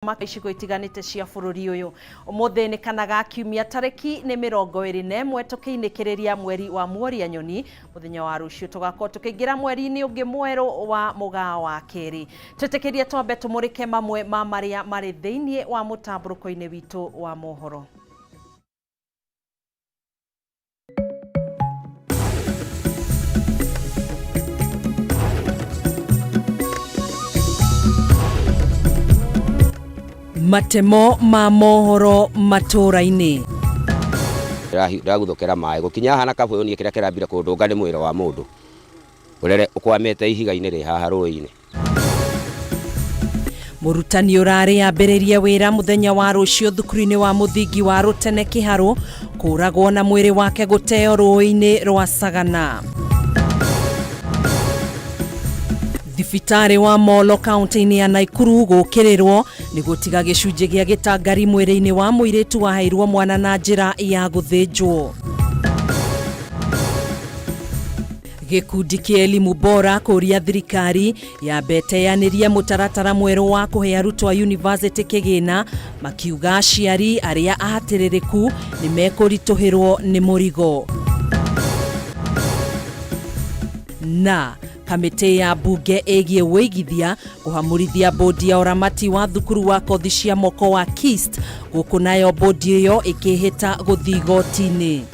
Icigo itiganite cia bururi uyu umuthi ni kanaga kiumia tariki ni 21 tukiinikiriria mweri wa Muoria nyoni muthenya wa rucio tugakorwo tukiingira mweri-ini ungi mweru wa mugaa wa keri twitikirie twambe tumurike mamwe ma maria mari thiini wa mutamburuko-ini witu wa mohoro. Matemo ma mohoro matura-ini raguthokera mai gukinya hana kabuyo ni kira kirambira kundunga ni mwira wa mundu urere ukwamete ihiga-ini ri haha rui-ini. Murutani urari ambiriria wira muthenya wa rucio thukuru-ini wa muthingi wa Rutene Kiharu kuragwo na mwiri wake guteo rui-ini rwa Sagana. Thibitari wa Molo kaunti-ini ya Naikuru gukirirwo ni gutiga gicunji gia gitangari mwiri-ini wa muiritu waheirwo mwana na njira ya guthinjwo. Gikundi kia elimu bora kuria thirikari ya beteaniria mutaratara mweru wa kuhe arutwo a university kigina makiuga aciari aria ahatiririku ni mekurituhirwo ni murigo. Na kamite ya bunge egie weigithia kuhamurithia bodi ya uramati wa thukuru wa kothi cia moko wa KIST guku nayo bodi iyo ikihita guthi goti-ini.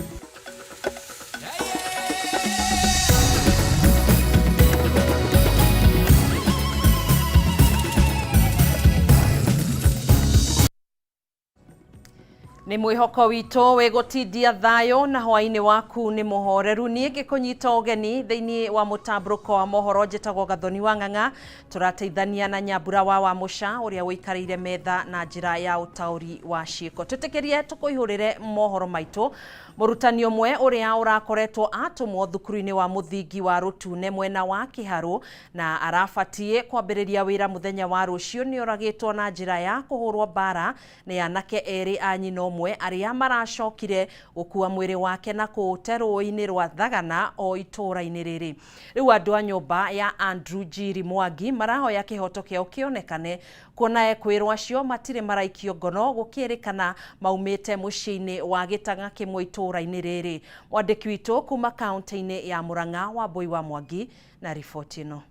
Ni mwihoko wito wegotidia thayo na hwaini waku ni muhoreru ni gikunyita ugeni thiini wa mutamburuko wa mohoro njitagwo Gathoni wa Ng'ang'a turateithania na Nyambura wa Musha uria wikarire metha na njira ya utauri wa ciiko tutikirie tukuihurire mohoro maitu. Murutani umwe uria urakoretwo atumwo thukuru-ini wa muthingi wa Rutune mwena wa Kiharu na arafatie kwambiriria wira muthenya wa rucio ni oragitwo na njira ya kuhurwo bara ni anake eri a nyina umwe aria maracokire gukua mwiri wake na kuuterwo-ini rwa Thagana o itura-ini riri. Riu andu a nyumba ya Andrew Njiri Mwangi marahoya kihoto kiao kionekane kuona ekwirwo acio matire maraikio ngono gukirikana maumite mucii-ini wa Gitanga kimwe itura-ini riri. Mwandiki witu kuma kaunti-ini ya Murang'a wa Boi wa Mwangi na riboti ino.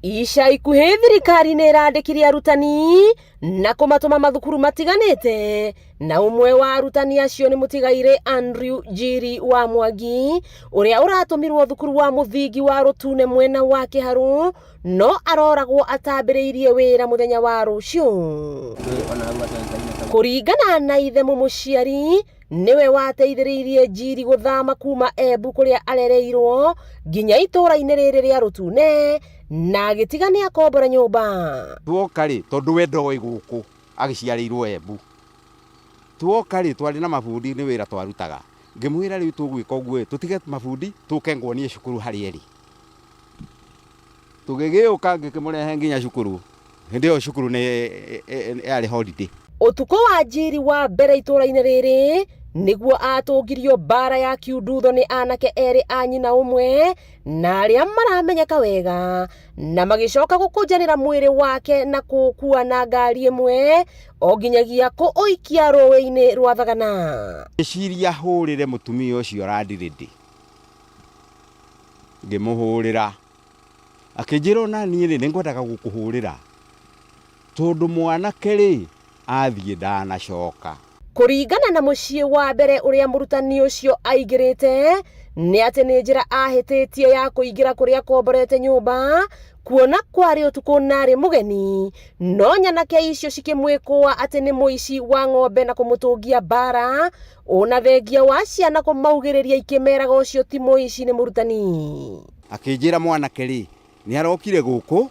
Ica ikuhi thirikari ni irandikirie arutani na kumatuma mathukuru matiganite na umwe wa arutani acio ni mutigaire Andrew Njiri wa Mwangi uria uratumirwo thukuru wa muthingi wa Rutune mwena wa Kiharu no aroragwo atambiriirie wira muthenya wa rucio. Kuringana na ithe mumuciari niwe wateithiriirie Njiri guthama kuma Embu kuria arereirwo nginya itura-ini riri ria Rutune na gitigania kombora nyumba. Tuoka ri tondu wendo wi guku agiciarirwo Embu tuoka ri twari na mabundi ni wira twarutaga ngimwira ri tugwika uguo tutige mabundi tukengwo ni cukuru hari eri tugigiuka ngikimurehe nginya cukuru hindi yo cukuru ni ari holiday. Utuko wa Njiri wa mbere itura-ini riri niguo atungirio bara ya kiundutho ni anake eri a nyina umwe na aria maramenyeka wega na magicoka gukunjanira mwiri wake na kukua na ngari imwe o nginyagia kuuikia rũĩ-inĩ rwa Thagana. Iciria hurire mutumia ucio randirindi ngimuhurira akinjira na niĩ ri ningwendaga gukuhurira tondu mwanake ri athie ndanacoka. Kuringana na mucii wa mbere uria murutani ucio aigirite ni ati ni njira ahititie ya kuingira kuria komborete nyumba kuona kwari utuku nari mugeni no nyanake icio cikimwikwa ati ni muici wa ng'ombe na kumutungia bara ona thengia wa ciana kumaugiriria ikimeraga ucio ti muici ni murutani. Akinjira mwanake ri ni arokire guku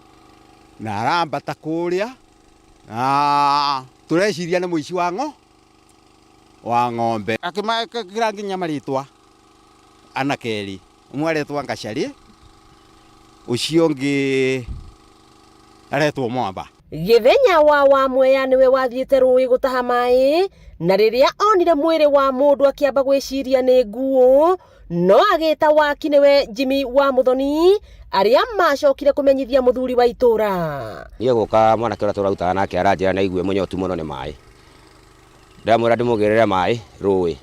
na arambata kuria tureciria ni muici wa ng'ombe akimakira nginya maritwa anakeri umwe aretwa Ngacari ucio ngi aretwa Mwamba. Githenya wa Mwea niwe wathiite rũĩ gutaha mai na riria onire mwiri wa mundu akiamba gwiciria ni nguo no agita waki niwe Jimmy wa Muthoni aria macokire kumenyithia muthuri wa itura. Niĩ gũka mwanake ũrĩa tũrarutaga nake aranjĩra na igue mũnyotu mũno nĩ maĩ. Ndamwĩra ndĩmũgĩrĩre maĩ rũĩ.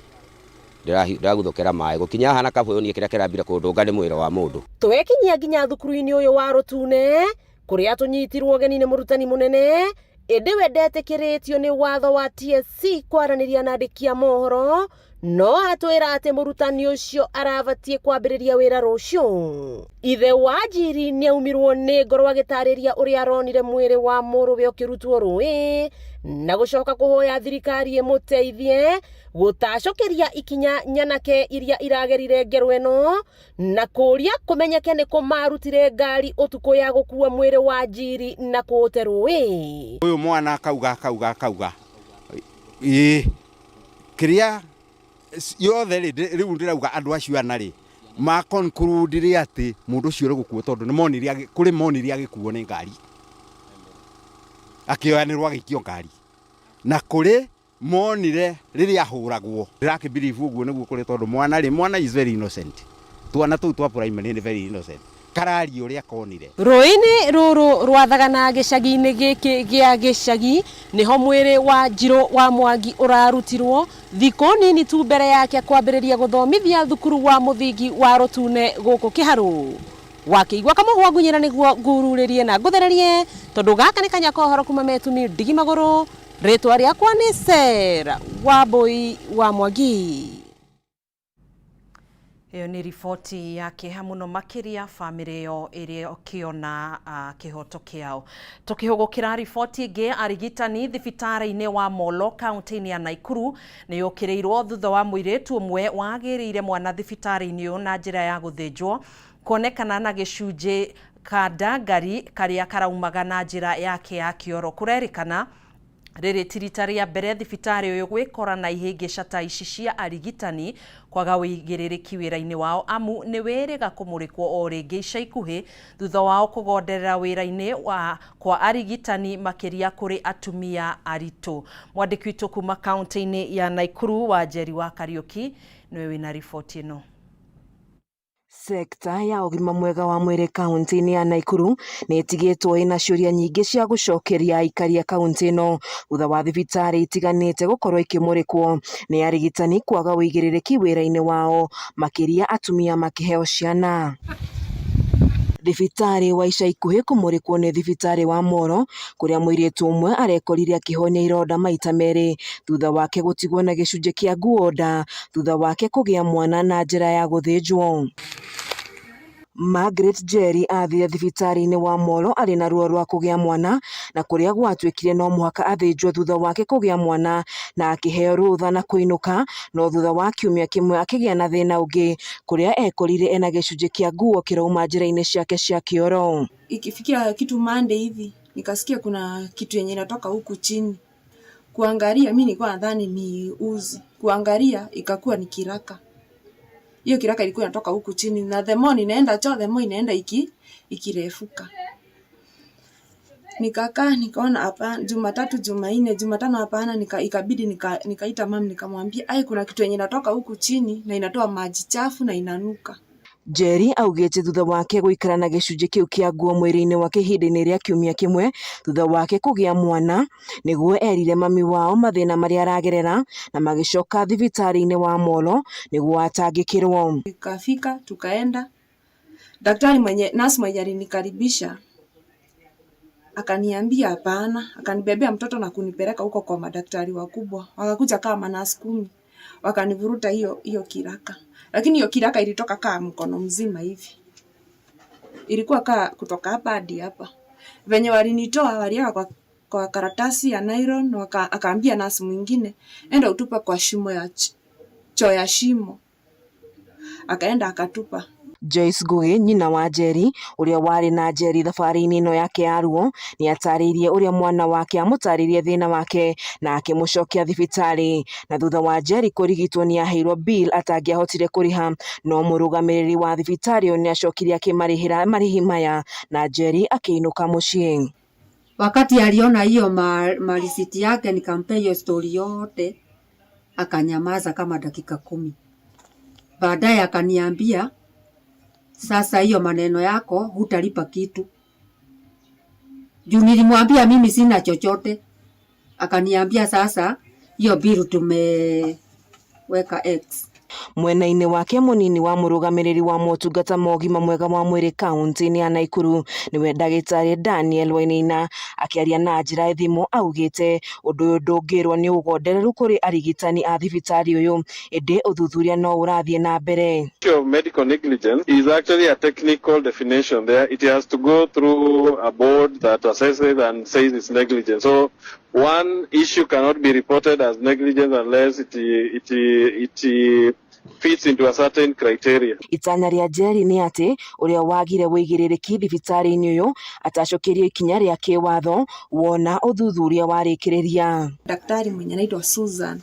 Ndĩraguthũkĩra maĩ gũkinya haha na kabũyũ niĩ kĩrĩa kĩrambire kũndũnga nĩ mwĩrĩ wa mũndũ. Twekinyia nginya thukuru-inĩ ũyũ wa Rutune kuria tunyitirwo geni nĩ mũrutani mũnene ĩndĩ we ndetĩkĩrĩtio nĩ watho wa TSC kwaranĩria na andĩki a mohoro, no atwĩra atĩ mũrutani ũcio arabatie kwambĩrĩria wĩra rũciũ. Ithe wa Njiri nĩaumirwo nĩ ngoro agĩtarĩria ũrĩa aronire mwĩrĩ wa mũrũwe ũkĩrutwo rũĩ na gũcoka kũhoya thirikari ĩmũteithie gũtacokeria ikinya nyanake iria iragerire ngero ĩno na kũria kũmenyeke nĩ kũmarutire ngari ũtukũ ya gũkua mwĩrĩ wa Njiri na kũũte rũĩ. Ũyũ mwana akauga kĩrĩa yothe rĩu ndĩrauga andũ acio ana makonkurudire atĩ mũndũ ũcio ũrĩ gũkuo tondũ kũrĩ monire agĩkuo nĩ ngari akĩoyanĩrwo agĩikio ngari na kũrĩ monire rĩrĩa ahũragwo. Ndĩrakĩbiribu ũguo nĩguo kũrĩ tondũ mwana is very innocent. Twana tũu twa primary nĩ very innocent. Karari ũrĩa konire. Rũĩ-inĩ rũrũ rwathagana gĩcagi-inĩ gĩkĩ gĩa gĩcagi nĩho mwĩrĩ wa Njirũ wa Mwangi ũrarutirwo thikũ nini tu mbere yake kwambĩrĩria gũthomithia thukuru wa mũthingi wa Rutune gũkũ Kĩharũ. Wakĩigua kamũhwa ngunyĩra nĩguo ngururĩrie na ngũthererie tondũ gaka nĩ kanya kohoro kuma metumi ndigi magũrũ. Rĩtwa rĩakwa nĩ Sera Wambui wa Mwangi. Iyo ni riboti ya kĩeha mũno makĩria famĩlĩ yo ĩrĩa ũkĩona kĩhoto kĩao. Tũkĩhũgũkĩra riboti ĩngĩ, arigitani thibitarĩ-inĩ wa Molo kaunti-inĩ ya Naikuru nĩ ũkĩrĩirwo thutha wa mũirĩtu ũmwe wagĩrĩire mwana thibitarĩ-inĩ ũyũ na njĩra ya gũthĩnjwo kuonekana na gĩcunjĩ ka ndangari karĩa karaumaga na njĩra yake ya kĩoro. Kũrerĩkana rĩrĩ ti rita rĩa mbere thibitarĩ ũyũ gwĩkora na ihĩngĩca ta ici cia arigitani kwaga wĩigĩrĩrĩki wĩra-inĩ wao, amu nĩ wĩrĩga kũmũrĩkwo o rĩngĩ ica ikuhĩ thutha wao kũgonderera wĩra-inĩ kwa arigitani makĩria kũrĩ atumia aritũ. Mwandĩki witũ kuma kaunti-inĩ ya Naikuru wa Njeri wa Kariuki nĩwe wĩna riboti ĩno. Sekta ya ũgima mwega wa mwĩrĩ kaunti-inĩ ya Naikuru nĩ ĩtigĩtwo ĩna ciũria nyingĩ cia gũcokeria aikari a kaunti ĩno thutha wa thibitarĩ itiganĩte gũkorwo ikĩmũrĩkwo nĩ arigitani kwaga wĩigĩrĩrĩki wĩra-inĩ wao makĩria atumia makĩheo ciana. Thibitarĩ wa ica ikuhĩ kũmũrĩkwo nĩ thibitarĩ wa Moro kũrĩa mũirĩtu ũmwe arekorire akĩhonia ironda maita merĩ thutha wake gũtigwo na gĩcunjĩ kĩa nguo nda thutha wake kũgĩa mwana na njĩra ya gũthĩnjwo. Margaret Njeri athire thibitarĩ-inĩ wa Molo arĩ na ruo rwa kũgĩa mwana na kũrĩa gwatuĩkire no mũhaka athĩnjwo thutha wake kũgĩa mwana na akĩheo rũtha na kũinũka, no thutha wa kiumia kĩmwe akĩgĩa na thĩna ũngĩ kũrĩa ekorire ena gĩcunjĩ kĩa nguo kĩrauma njĩra-inĩ ciake cia kĩoro. Ikifikia kitu Monday hivi nikasikia kuna kitu yenye inatoka huku chini. Kuangalia mimi nilikuwa nadhani ni uzi. Kuangalia ikakuwa ni kiraka. Hiyo kiraka ilikuwa inatoka huku chini na the more inaenda choo the more inaenda ikirefuka. Nikakaa nikaona hapa Jumatatu, Jumanne, Jumatano hapana, ikabidi nikaita mama nikamwambia kuna kitu yenye inatoka huku chini na inatoa maji chafu na inanuka. Njeri augĩte thutha wake gũikara na gĩcunjĩ kĩu kĩa nguo mwĩrĩ-inĩ wake ihinda-inĩ rĩa kiumia kĩmwe thutha wake kũgĩa mwana nĩguo erire mami wao mathĩna marĩa aragerera na magĩcoka thibitarĩ-inĩ wa Molo nĩguo atangĩkĩrwo. Tukafika tukaenda nurse mwenye alinikaribisha akaniambia hapana, akanibebea mtoto na kunipeleka huko kwa madaktari wakubwa, wakakuja kama nurse 10 wakanivuruta hiyo kiraka. Lakini hiyo kiraka ilitoka kama mkono mzima hivi. Ilikuwa kutoka hapa hadi hapa. Venye walinitoa waliweka kwa karatasi ya nylon, akaambia nasi mwingine enda utupa kwa shimo ya choo ya shimo. Akaenda akatupa. Joyce Ngugi, nyina wa Njeri ũrĩa warĩ na Njeri thabarĩ-inĩ ĩno yake ya ruo nĩ atarĩirie ũrĩa mwana wake amũtarĩirie thĩna wake na akĩmũcokia thibitarĩ, na thutha wa Njeri kũrigitwo nĩ aheirwo bill atangĩahotire kũrĩha, no mũrũgamĩrĩri wa thibitarĩ ũyũ nĩ acokire akĩmarĩhĩra marĩhi maya na Njeri akĩinũka mũciĩ. Wakati aliona hiyo marisiti yake nikampea hiyo story yote akanyamaza kama dakika 10. Baadaye akaniambia Sasa hiyo maneno yako hutalipa kitu. Juu nilimwambia mimi sina chochote. Akaniambia sasa hiyo bill tumeweka X. Mwena-inĩ wake munini wa murugamiriri wa motungata ma ũgima mwega wa mwĩrĩ kaunti-inĩ ya Naikuru niwe ndagĩtarĩ Daniel Wainaina akĩaria na njĩra ya thimũ augĩte ũndũ ũyũ ndũngĩrwo nĩ ũgondereru kũrĩ arigitani a thibitarĩ ũyũ ĩndĩ ũthuthuria no ũrathiĩ na mbere. Medical negligence is actually a technical definition. It has to go through a board that assesses and says it's negligence. So one issue cannot be reported as negligence unless it fits into a certain criteria. Itanya rĩa Njeri nĩ atĩ ũrĩa wagire wĩigĩrĩrĩki thibitarĩ-inĩ ũyũ atacokerio ikinya rĩa kĩwatho wona ũthuthuria warĩkĩrĩria. Daktari mwenye anaitwa Susan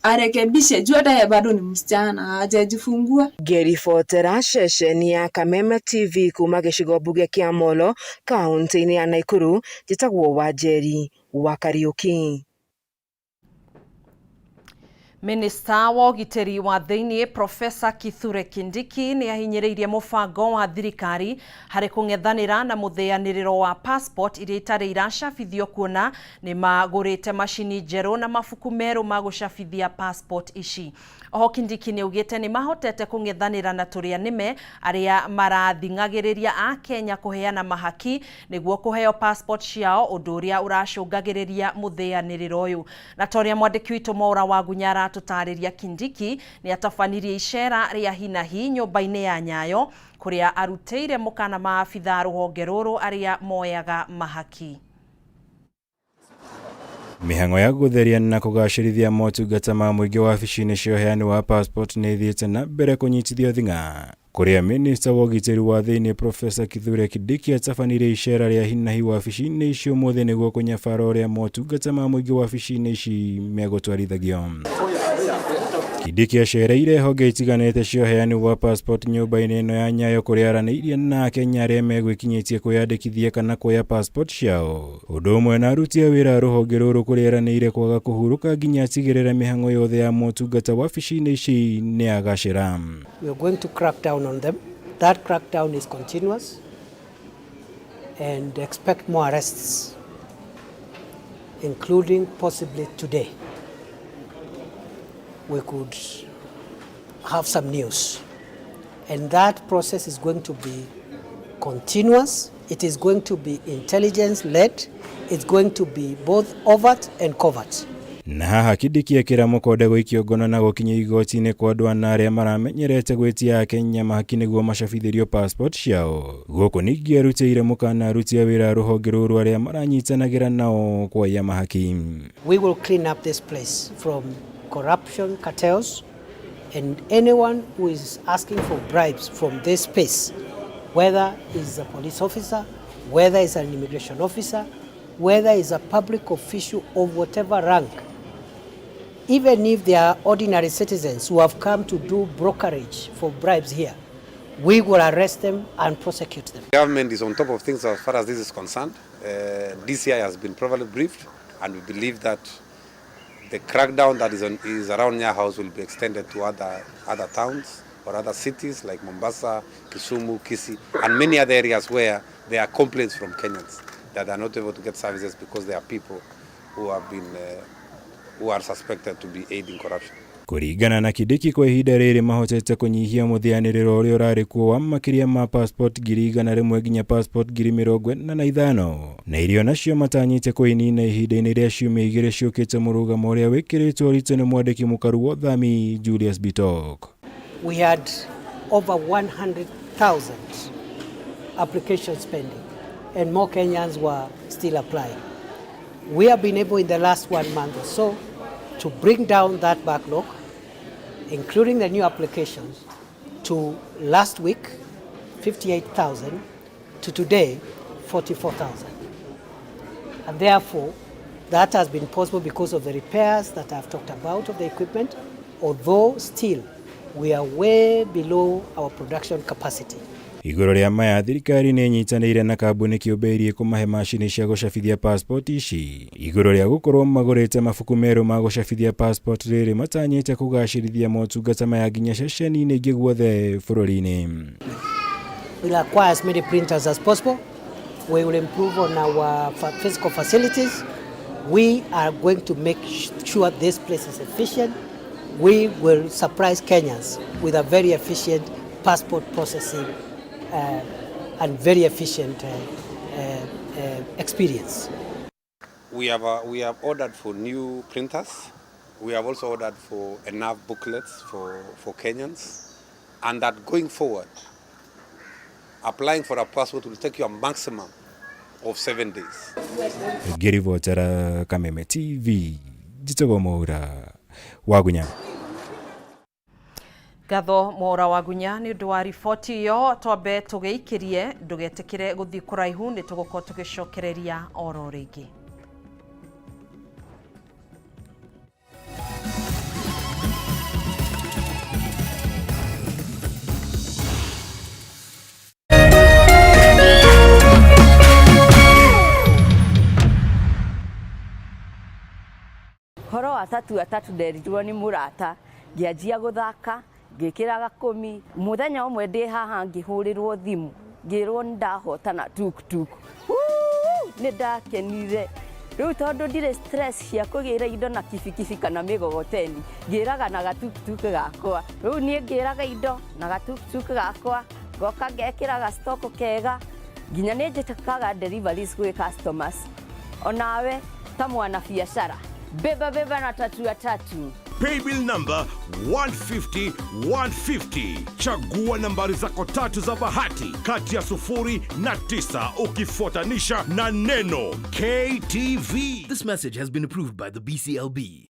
arekebishe, juu hata yeye bado ni msichana hajajifungua. Ngĩribotera ceceni ya Kameme TV kuma gĩcigo mbunge kĩa Mohoro kaunti-inĩ ya Naikuru, njĩtagwo Wanjeri wa Kariuki. Minista wa ũgitĩri wa thĩinĩ Profesa Kithure Kindiki nĩ ahinyĩrĩirie mũbango wa thirikari harĩ kũng'ethanĩra na mũtheanĩrĩro wa passport iria itarĩ iracabithio kuona nĩ magũrĩte macini njerũ na mabuku merũ ma gũcabithia passport ici. Oho Kindiki nĩ augĩte nĩ mahotete kũng'ethanĩra na tũrĩa nĩme arĩa marathing'agĩrĩria a Kenya kũheana mahaki nĩguo kũheo passport ciao, ũndũ ũrĩa ũracũngagĩrĩria mũtheanĩrĩro ũyũ. Na torĩa mwandĩki witũ Mohoro wa Gunyara tutarĩria Kindiki nĩ atabanirie icera rĩa hinahi nyũmba-inĩ ya Nyayo kũrĩa arutĩire mũkana maabitha rũhonge rũrũ arĩa moyaga mahaki. Mĩhang'o ya gũtheria na kũgacĩrithia motungata ma mũingĩ wa wabici-inĩ cia ũheani wa passport nĩ ithiĩte na mbere kũnyitithio thing'a, kũrĩa minista wa ũgitĩri wa thĩinĩ Profesa Kithure Kindiki atabanirie icera rĩa hinahi wabici-inĩ icio ũmũthĩ nĩguo kũnyabara ũrĩa motungata ma mũingĩ wa wabici-inĩ ici megũtwarithagio. Kindiki acereire honge itiganĩte cia ũheani wa passport nyũmba-inĩ ĩno ya Nyayo kũrĩa aranĩirie na Akenya arĩa megwĩkinyĩtie kwĩyandĩkithia kana kuoya passport ciao. Ũndũ ũmwe na aruti a wĩra rũhonge rũrũ kũrĩa aranĩire kwaga kũhurũka nginya atigĩrĩre mĩhang'o yothe ya motungata wabici-inĩ ici nĩ agacĩra. We are going to crack down on them. That crackdown is continuous and expect more arrests, including possibly today. We could have some news, and that process is going to be continuous. It is going to be intelligence-led. It's going to be both overt and covert. Na haha Kindiki ekĩra mũkonde gũikio ngono na gũkinya igoti-inĩ kwa andũ ana arĩa maramenyerete gwĩtia Akenya mahaki nĩguo macabithĩrio passport ciao. Gũkũ ningĩ arutĩire mũkana aruti a wĩra rũhonge rũrũ arĩa maranyitanagĩra nao kuoya mahaki. We will clean up this place from corruption cartels and anyone who is asking for bribes from this space, whether is a police officer, whether is an immigration officer, whether is a public official of whatever rank, even if they are ordinary citizens who have come to do brokerage for bribes here, we will arrest them and prosecute them. The government is on top of things as far as this is concerned. DCI has been properly briefed, and we believe that the crackdown that is around Nya House will be extended to other towns or other cities like Mombasa, Kisumu, Kisii, and many other areas where there are complaints from Kenyans that are not able to get services because there are people who are suspected to be aiding corruption. Kũringana na Kindiki kwa ihinda rĩrĩ mahotete kũnyihia mũtheanĩrĩro ũrĩa ũrarĩ kuo wa makĩria ma passport 100,000 nginya passport 45,000 na irio nacio matanyĩte kũinina ihinda-inĩ rĩa ciumia 2 ciũkĩte mũrũgamo ũrĩa wĩkĩrĩtwo ũritũ nĩ mwandĩki mũkaru wa ũthami Julius Bitok. We had over 100,000 applications pending and more Kenyans were still applying. We have been able in the last 1 month or so to bring down that backlog, including the new applications, to last week 58,000 to today 44,000. And therefore, that has been possible because of the repairs that I've talked about of the equipment, although still we are way below our production capacity. iguru ria maya thirikari ni nyitanire na kambuni kiumbirie kumahe macini cia gucabithia passport ici iguru ria gukorwo magurite mabuku meru ma gucabithia passport riri matanyite kugacirithia motungata maya nginya ceceni-ini ingi guothe bururi-ini. We'll acquire as many printers as possible. We will improve on our physical facilities. We are going to make sure this place is efficient. We will surprise Kenyans with a very efficient passport processing and very efficient experience. We have ordered for new printers. We have also ordered for enough booklets for Kenyans, and that going forward, applying for a passport will take you a maximum of 7 days. Girivotera Kameme TV, Jitogo Mohoro Wagunya. Gatho Mohoro Wagunya ni undu wa riboti yo twambe tugeikirie ndugetikire guthii kuraihu ni tuguko tugicokereria oro ringi. Horo atatu nderirwo ni murata ngianjia guthaka ngikira gakumi muthenya umwe ndi haha ngihurirwo thimu ngirwo ndahotana tuk ni ndakenire riu tondu ndire stress cia kugira indo na kibikibi kana migogoteni ngiraga na gatuk gakwa riu ni ngiraga indo na gatuk gakwa goka ngekira ga stock kega nginya ni njitakaga deliveries gwi customers onawe ta mwana biashara beba na tatu. Paybill number 150-150. Chagua nambari zako tatu za bahati kati ya 0 na 9 ukifuatanisha na neno KTV. This message has been approved by the BCLB.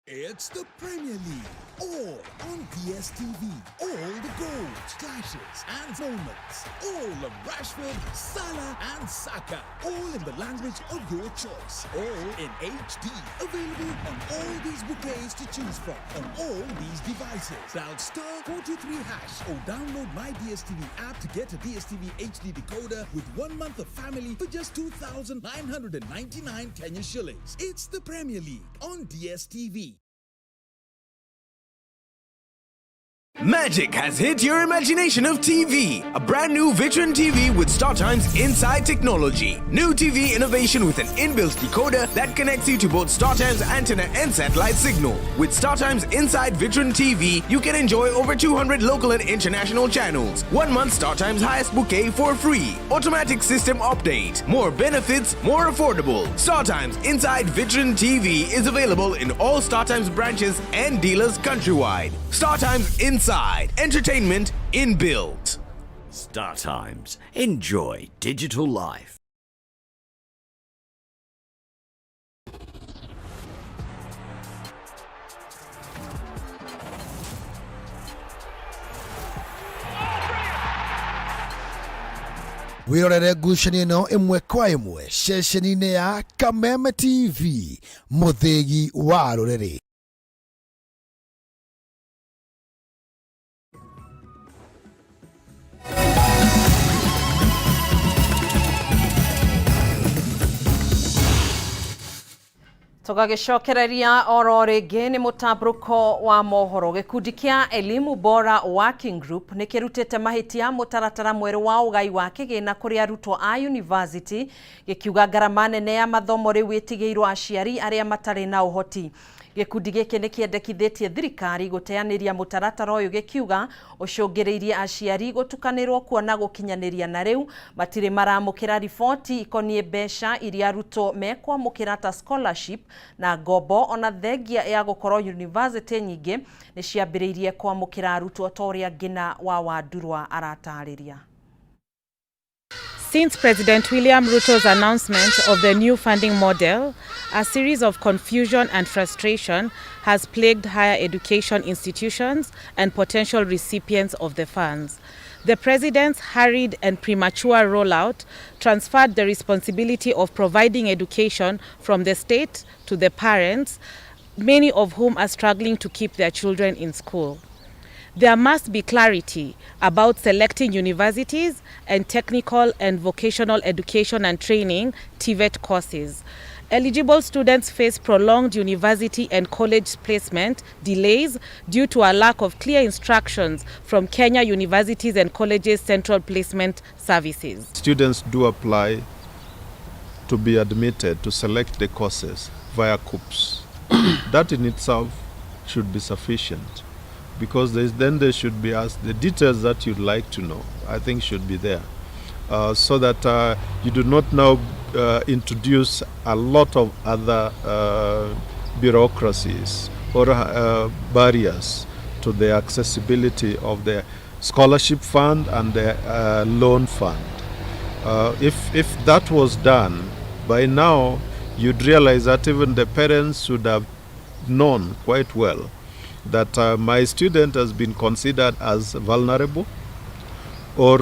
It's the Premier League, all on DSTV. All the goals, clashes and moments. All of Rashford, Salah and Saka. All in the language of your choice. All in HD. Available on all these bouquets to choose from on all these devices. Dial *423# or download my DSTV app to get a DSTV HD decoder with 1 month of family for just 2,999 Kenya shillings. It's the Premier League on DSTV. Magic has hit your imagination of TV. A brand new Vitron TV with StarTimes Inside technology. New TV innovation with an inbuilt decoder that connects you to both StarTimes antenna and satellite signal. With StarTimes Inside Vitron TV, you can enjoy over 200 local and international channels. 1 month StarTimes highest bouquet for free. Automatic system update. More benefits, more affordable. StarTimes Inside Vitron TV is available in all StarTimes branches and dealers countrywide. StarTimes Inside. Entertainment inbuilt. StarTimes. Enjoy digital life. Wirorere ngucanio ino imwe kwa imwe ceceni-inĩ ya Kameme TV, muthegi wa rũrĩrĩ. Tugagicokereria oro ringi ni mutamburuko wa mohoro. Gikundi kia Elimu Bora Working Group ni kirutite mahitia mutaratara mweru wa ugai wa kigina kuri arutwo a university gikiuga ngarama nene ya mathomo riu itigeirwo aciari aria matari na uhoti. Gikundi giki ni kiendekithitie thirikari guteaniria mutaratara uyu gikiuga ucungiriirie aciari gutukanirwo kuona gukinyaniria na riu matire maramukira riboti ikonie mbeca iria arutwo mekwamukira ta scholarship na ngombo ona thengia ya gukorwo university nyingi ni ciambiriirie kwamukira arutwo toria ngina wa Wandurwa aratariria. Since President William Ruto's announcement of the new funding model, a series of confusion and frustration has plagued higher education institutions and potential recipients of the funds. The President's hurried and premature rollout transferred the responsibility of providing education from the state to the parents, many of whom are struggling to keep their children in school. There must be clarity about selecting universities and technical and vocational education and training (TVET) courses. Eligible students face prolonged university and college placement delays due to a lack of clear instructions from Kenya Universities and Colleges Central Placement Services. Students do apply to be admitted to select the courses via COOPs. That in itself should be sufficient, because then they should be asked the details that you'd like to know, I think should be there, so that you do not now introduce a lot of other bureaucracies or barriers to the accessibility of the scholarship fund and the loan fund. If that was done, by now you'd realize that even the parents should have known quite well that my student has been considered as vulnerable or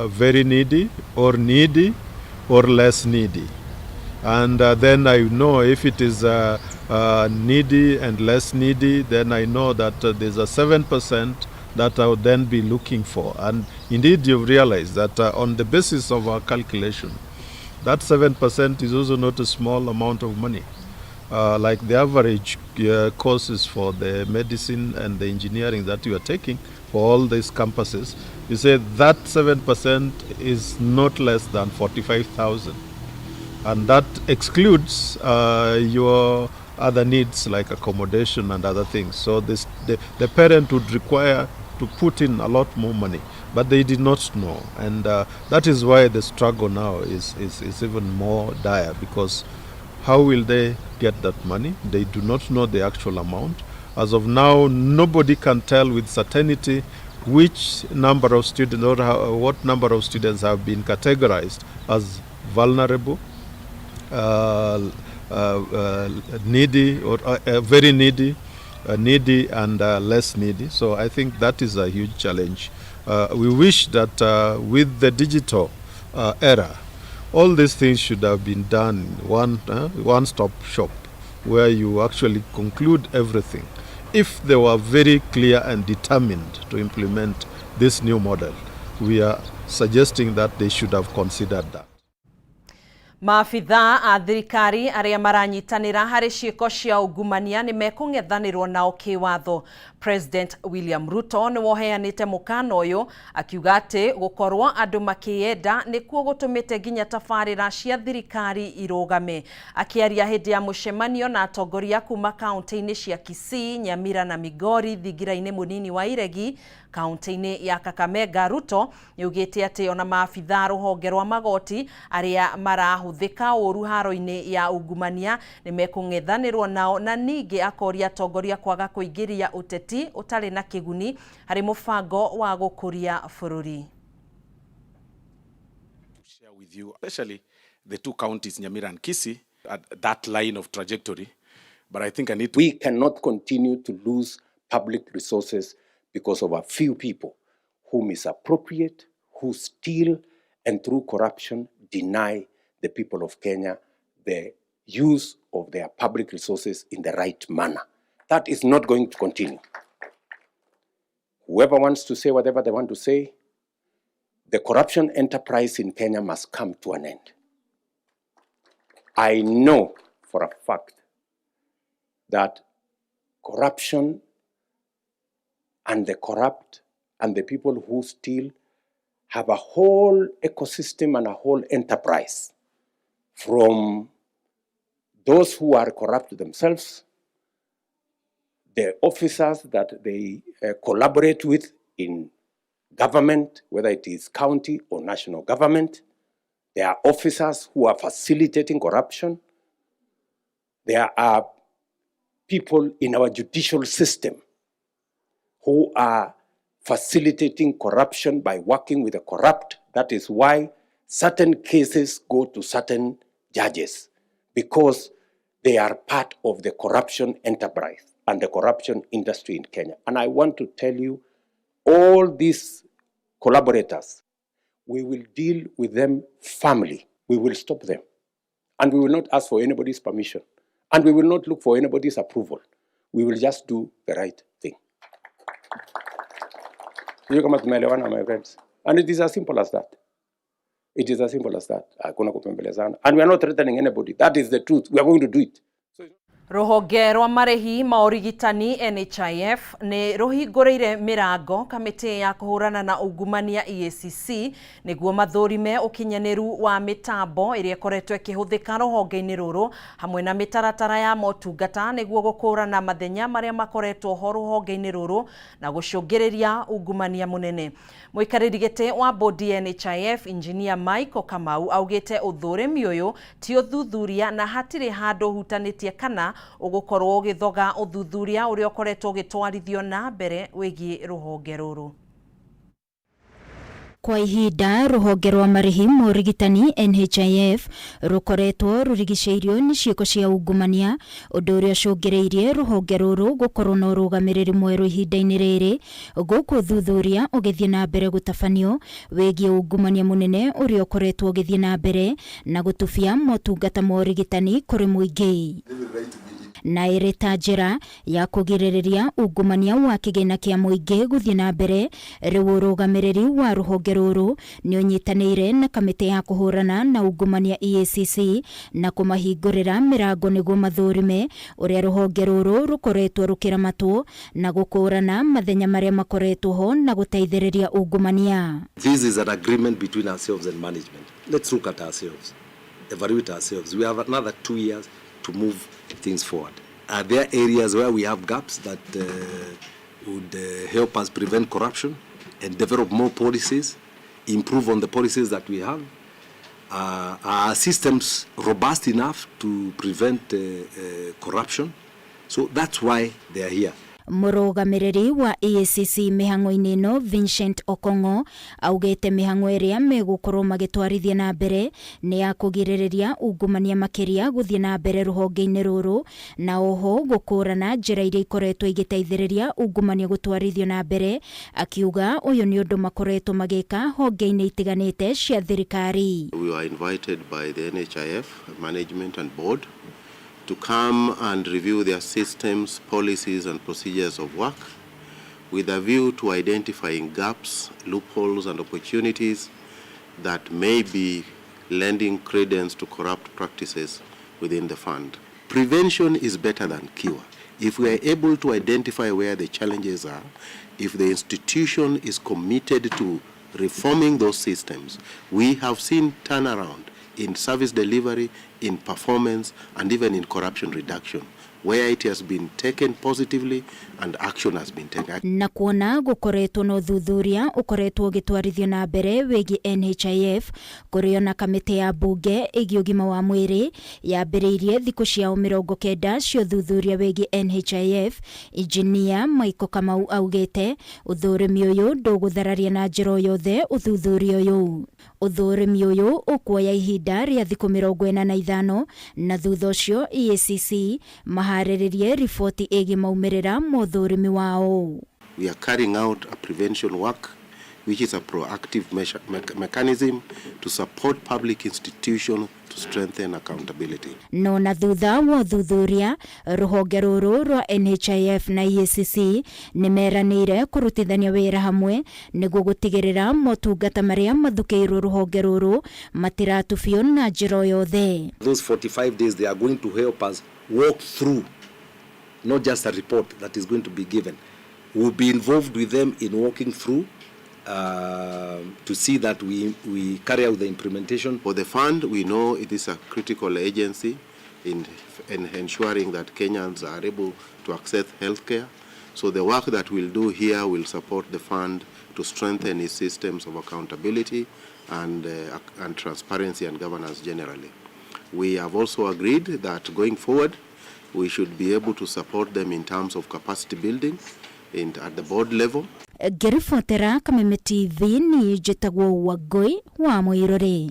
very needy or less needy. And then I know if it is needy and less needy, then I know that there's a 7% that I would then be looking for. And indeed, you've realized that on the basis of our calculation, that 7% is also not a small amount of money. Like the average courses for the medicine and the engineering that you are taking for all these campuses, you say that 7% is not less than 45,000. And that excludes your other needs like accommodation and other things. So the parent would require to put in a lot more money, but they did not know. And that is why the struggle now is even more dire, because how will they get that money? They do not know the actual amount. As of now, nobody can tell with certainty which number of students or what number of students have been categorized as vulnerable, needy or very needy, needy and less needy. So I think that is a huge challenge. We wish that with the digital era, all these things should have been done one-stop shop, where you actually conclude everything. If they were very clear and determined to implement this new model, we are suggesting that they should have considered that. Maafitha a thirikari aria maranyitanira hari ciiko cia ungumania ni mekung'ethanirwo nao kiwatho. President William Ruto ni woheanite mukana uyu akiuga ati gukorwo andu makiyenda nikuo gutumite ginya tabarira cia thirikari irugame. Akiaria hindi ya mucemanio na atongoria kuma kaunti-ini cia Kisii, Nyamira na Migori thingira-ini munini wa Iregi, kaunti-ini ya Kameme, Ruto niugite ati ona maafitha ruhonge rwa magoti aria marahuthika uru haro-ini ya ungumania ni mekung'ethanirwo nao, na ningi akoria atongoria kwaga kuingiria uteti utari na kiguni hari mubango wa gukuria bururi. Share with you, especially the two counties, Nyamira and Kisii, at that line of trajectory. But I think we cannot continue to lose public resources because of a few people who misappropriate, who steal, and through corruption deny the people of Kenya the use of their public resources in the right manner. That is not going to continue. Whoever wants to say whatever they want to say, the corruption enterprise in Kenya must come to an end. I know for a fact that corruption and the corrupt and the people who steal have a whole ecosystem and a whole enterprise, from those who are corrupt themselves, the officers that they collaborate with in government, whether it is county or national government. There are officers who are facilitating corruption. There are people in our judicial system who are facilitating corruption by working with the corrupt. That is why certain cases go to certain judges, because they are part of the corruption enterprise and the corruption industry in Kenya. And I want to tell you, all these collaborators, we will deal with them firmly. We will stop them. And we will not ask for anybody's permission. And we will not look for anybody's approval. We will just do the right thing. Sijui kama tumeelewana my friends. And it is as simple as that. It is as simple as that. Hakuna kupembelezana. And we are not threatening anybody. That is the truth. We are going to do it. Ruhonge rwa marehi ma urigitani NHIF ni ruhingũrĩire mirango kamĩtĩ ya kũhũrana na ungumania EACC nĩguo mathũrime ũkinyanĩru wa mitambo ĩrĩa ĩkoretwo ĩkĩhũthĩka rũhonge-inĩ rũrũ hamwe na mĩtaratara ya motungata nĩguo gũkũrana mathenya marĩa makoretwo ho rũhonge-inĩ rũrũ na gũcũngĩrĩria ungumania mũnene. Mũikarĩri gĩtĩ wa bodi ya NHIF Engineer Michael Kamau augĩte ũthũrĩmi ũyũ ti ũthuthuria na hatirĩ handũ hutanĩtie kana ugukorwo githoga uthuthuria uria ukoretwo gitwarithio na mbere wĩgiĩ rũhonge rũrũ. Kwa ihinda rũhonge rwa marĩhi ma ũrigitani NHIF rukoretwo rurigicĩirio nĩ ciĩko cia ungumania, ũndũ ũrĩa ũcũngĩrĩirie rũhonge rũrũ gũkorwo na ũrũgamĩrĩri mwerũ ihinda-inĩ rĩrĩ, gũkũ ũthuthuria ũgĩthiĩ na mbere gũtabanio wĩgiĩ ungumania mũnene ũrĩa ũkoretwo ũgĩthiĩ na mbere na gũtubia motungata ma ũrigitani kũrĩ mũingĩ. Na ĩrĩ ta njĩra ya kũgirĩrĩria ungumania wa kĩgĩna kĩa mũingĩ gũthiĩ na mbere, rĩu ũrũgamĩrĩri wa rũhonge rũrũ nĩ ũnyitanĩire na kamĩtĩ ya kũhũrana na ungumania EACC na kũmahingũrĩra mĩrango nĩguo mathũrime ũrĩa rũhonge rũrũ rũkoretwo rũkĩramatwo na gũkũrana mathenya marĩa makoretwo ho na gũteithĩrĩria ungumania. This is an agreement between ourselves and management. Let's look at ourselves, evaluate ourselves. We have another 2 years to move things forward. Are there areas where we have gaps that would help us prevent corruption and develop more policies, improve on the policies that we have? Are our systems robust enough to prevent corruption? So that's why they are here. Mũrũgamĩrĩri wa EACC mĩhang'o-inĩ ĩno Vincent Okongo augĩte mĩhang'o ĩrĩa megũkorwo magĩtwarithia na mbere nĩ ya kũgirĩrĩria ungumania makĩria gũthiĩ na mbere rũhonge-inĩ rũrũ na oho gũkũrana njĩra iria ikoretwo igĩteithĩrĩria ungumania gũtwarithio na mbere, akiuga ũyũ nĩ ũndũ makoretwo magĩka honge-inĩ itiganĩte cia thirikari. We were invited by the NHIF management and board to come and review their systems, policies and procedures of work with a view to identifying gaps, loopholes and opportunities that may be lending credence to corrupt practices within the fund. Prevention is better than cure. If we are able to identify where the challenges are, if the institution is committed to reforming those systems, we have seen turnaround in service delivery, in performance, and even in corruption reduction, where it has been taken positively and action has been taken. Na kuona gũkoretwo na ũthuthuria ũkoretwo ũgĩtwarithio na mbere wĩgiĩ NHIF, kũrĩo na kamĩtĩ ya mbunge ĩgiĩ ũgima wa mwĩrĩ yambĩrĩirie thikũ ciao 90 cia ũthuthuria wĩgiĩ NHIF, Engineer Michael Kamau augĩte ũthũrĩmi ũyũ ndũgũthararia na njĩra yothe ũthuthuria ũyũ. Ũthũrĩmi ũyũ ũkuoya ihinda rĩa thikũ 45 na thutha ũcio EACC maharĩrĩrie riboti ĩgiĩ maumĩrĩra ma ũthũrĩmi wao. We are carrying out a prevention work which is a proactive mechanism to support public institutions to strengthen accountability. No na thutha wa ũthuthuria, rũhonge rũrũ rwa NHIF na EACC nĩmeranĩire kũrutithania wĩra hamwe nĩguo gũtigĩrĩra motungata marĩa mathukĩirwo rũhonge rũrũ matiratubio na njĩra yothe. Those 45 days they are going to help us walk through, not just a report that is going to be given. We'll be involved with them in walking through to see that we carry out the implementation. For the fund, we know it is a critical agency in ensuring that Kenyans are able to access healthcare. So the work that we'll do here will support the fund to strengthen its systems of accountability and transparency and governance generally. We have also agreed that going forward, we should be able to support them in terms of capacity building at the board level. Ngĩribotera Kameme TV ni njĩtagwo Wangui wa Mũirũrĩ.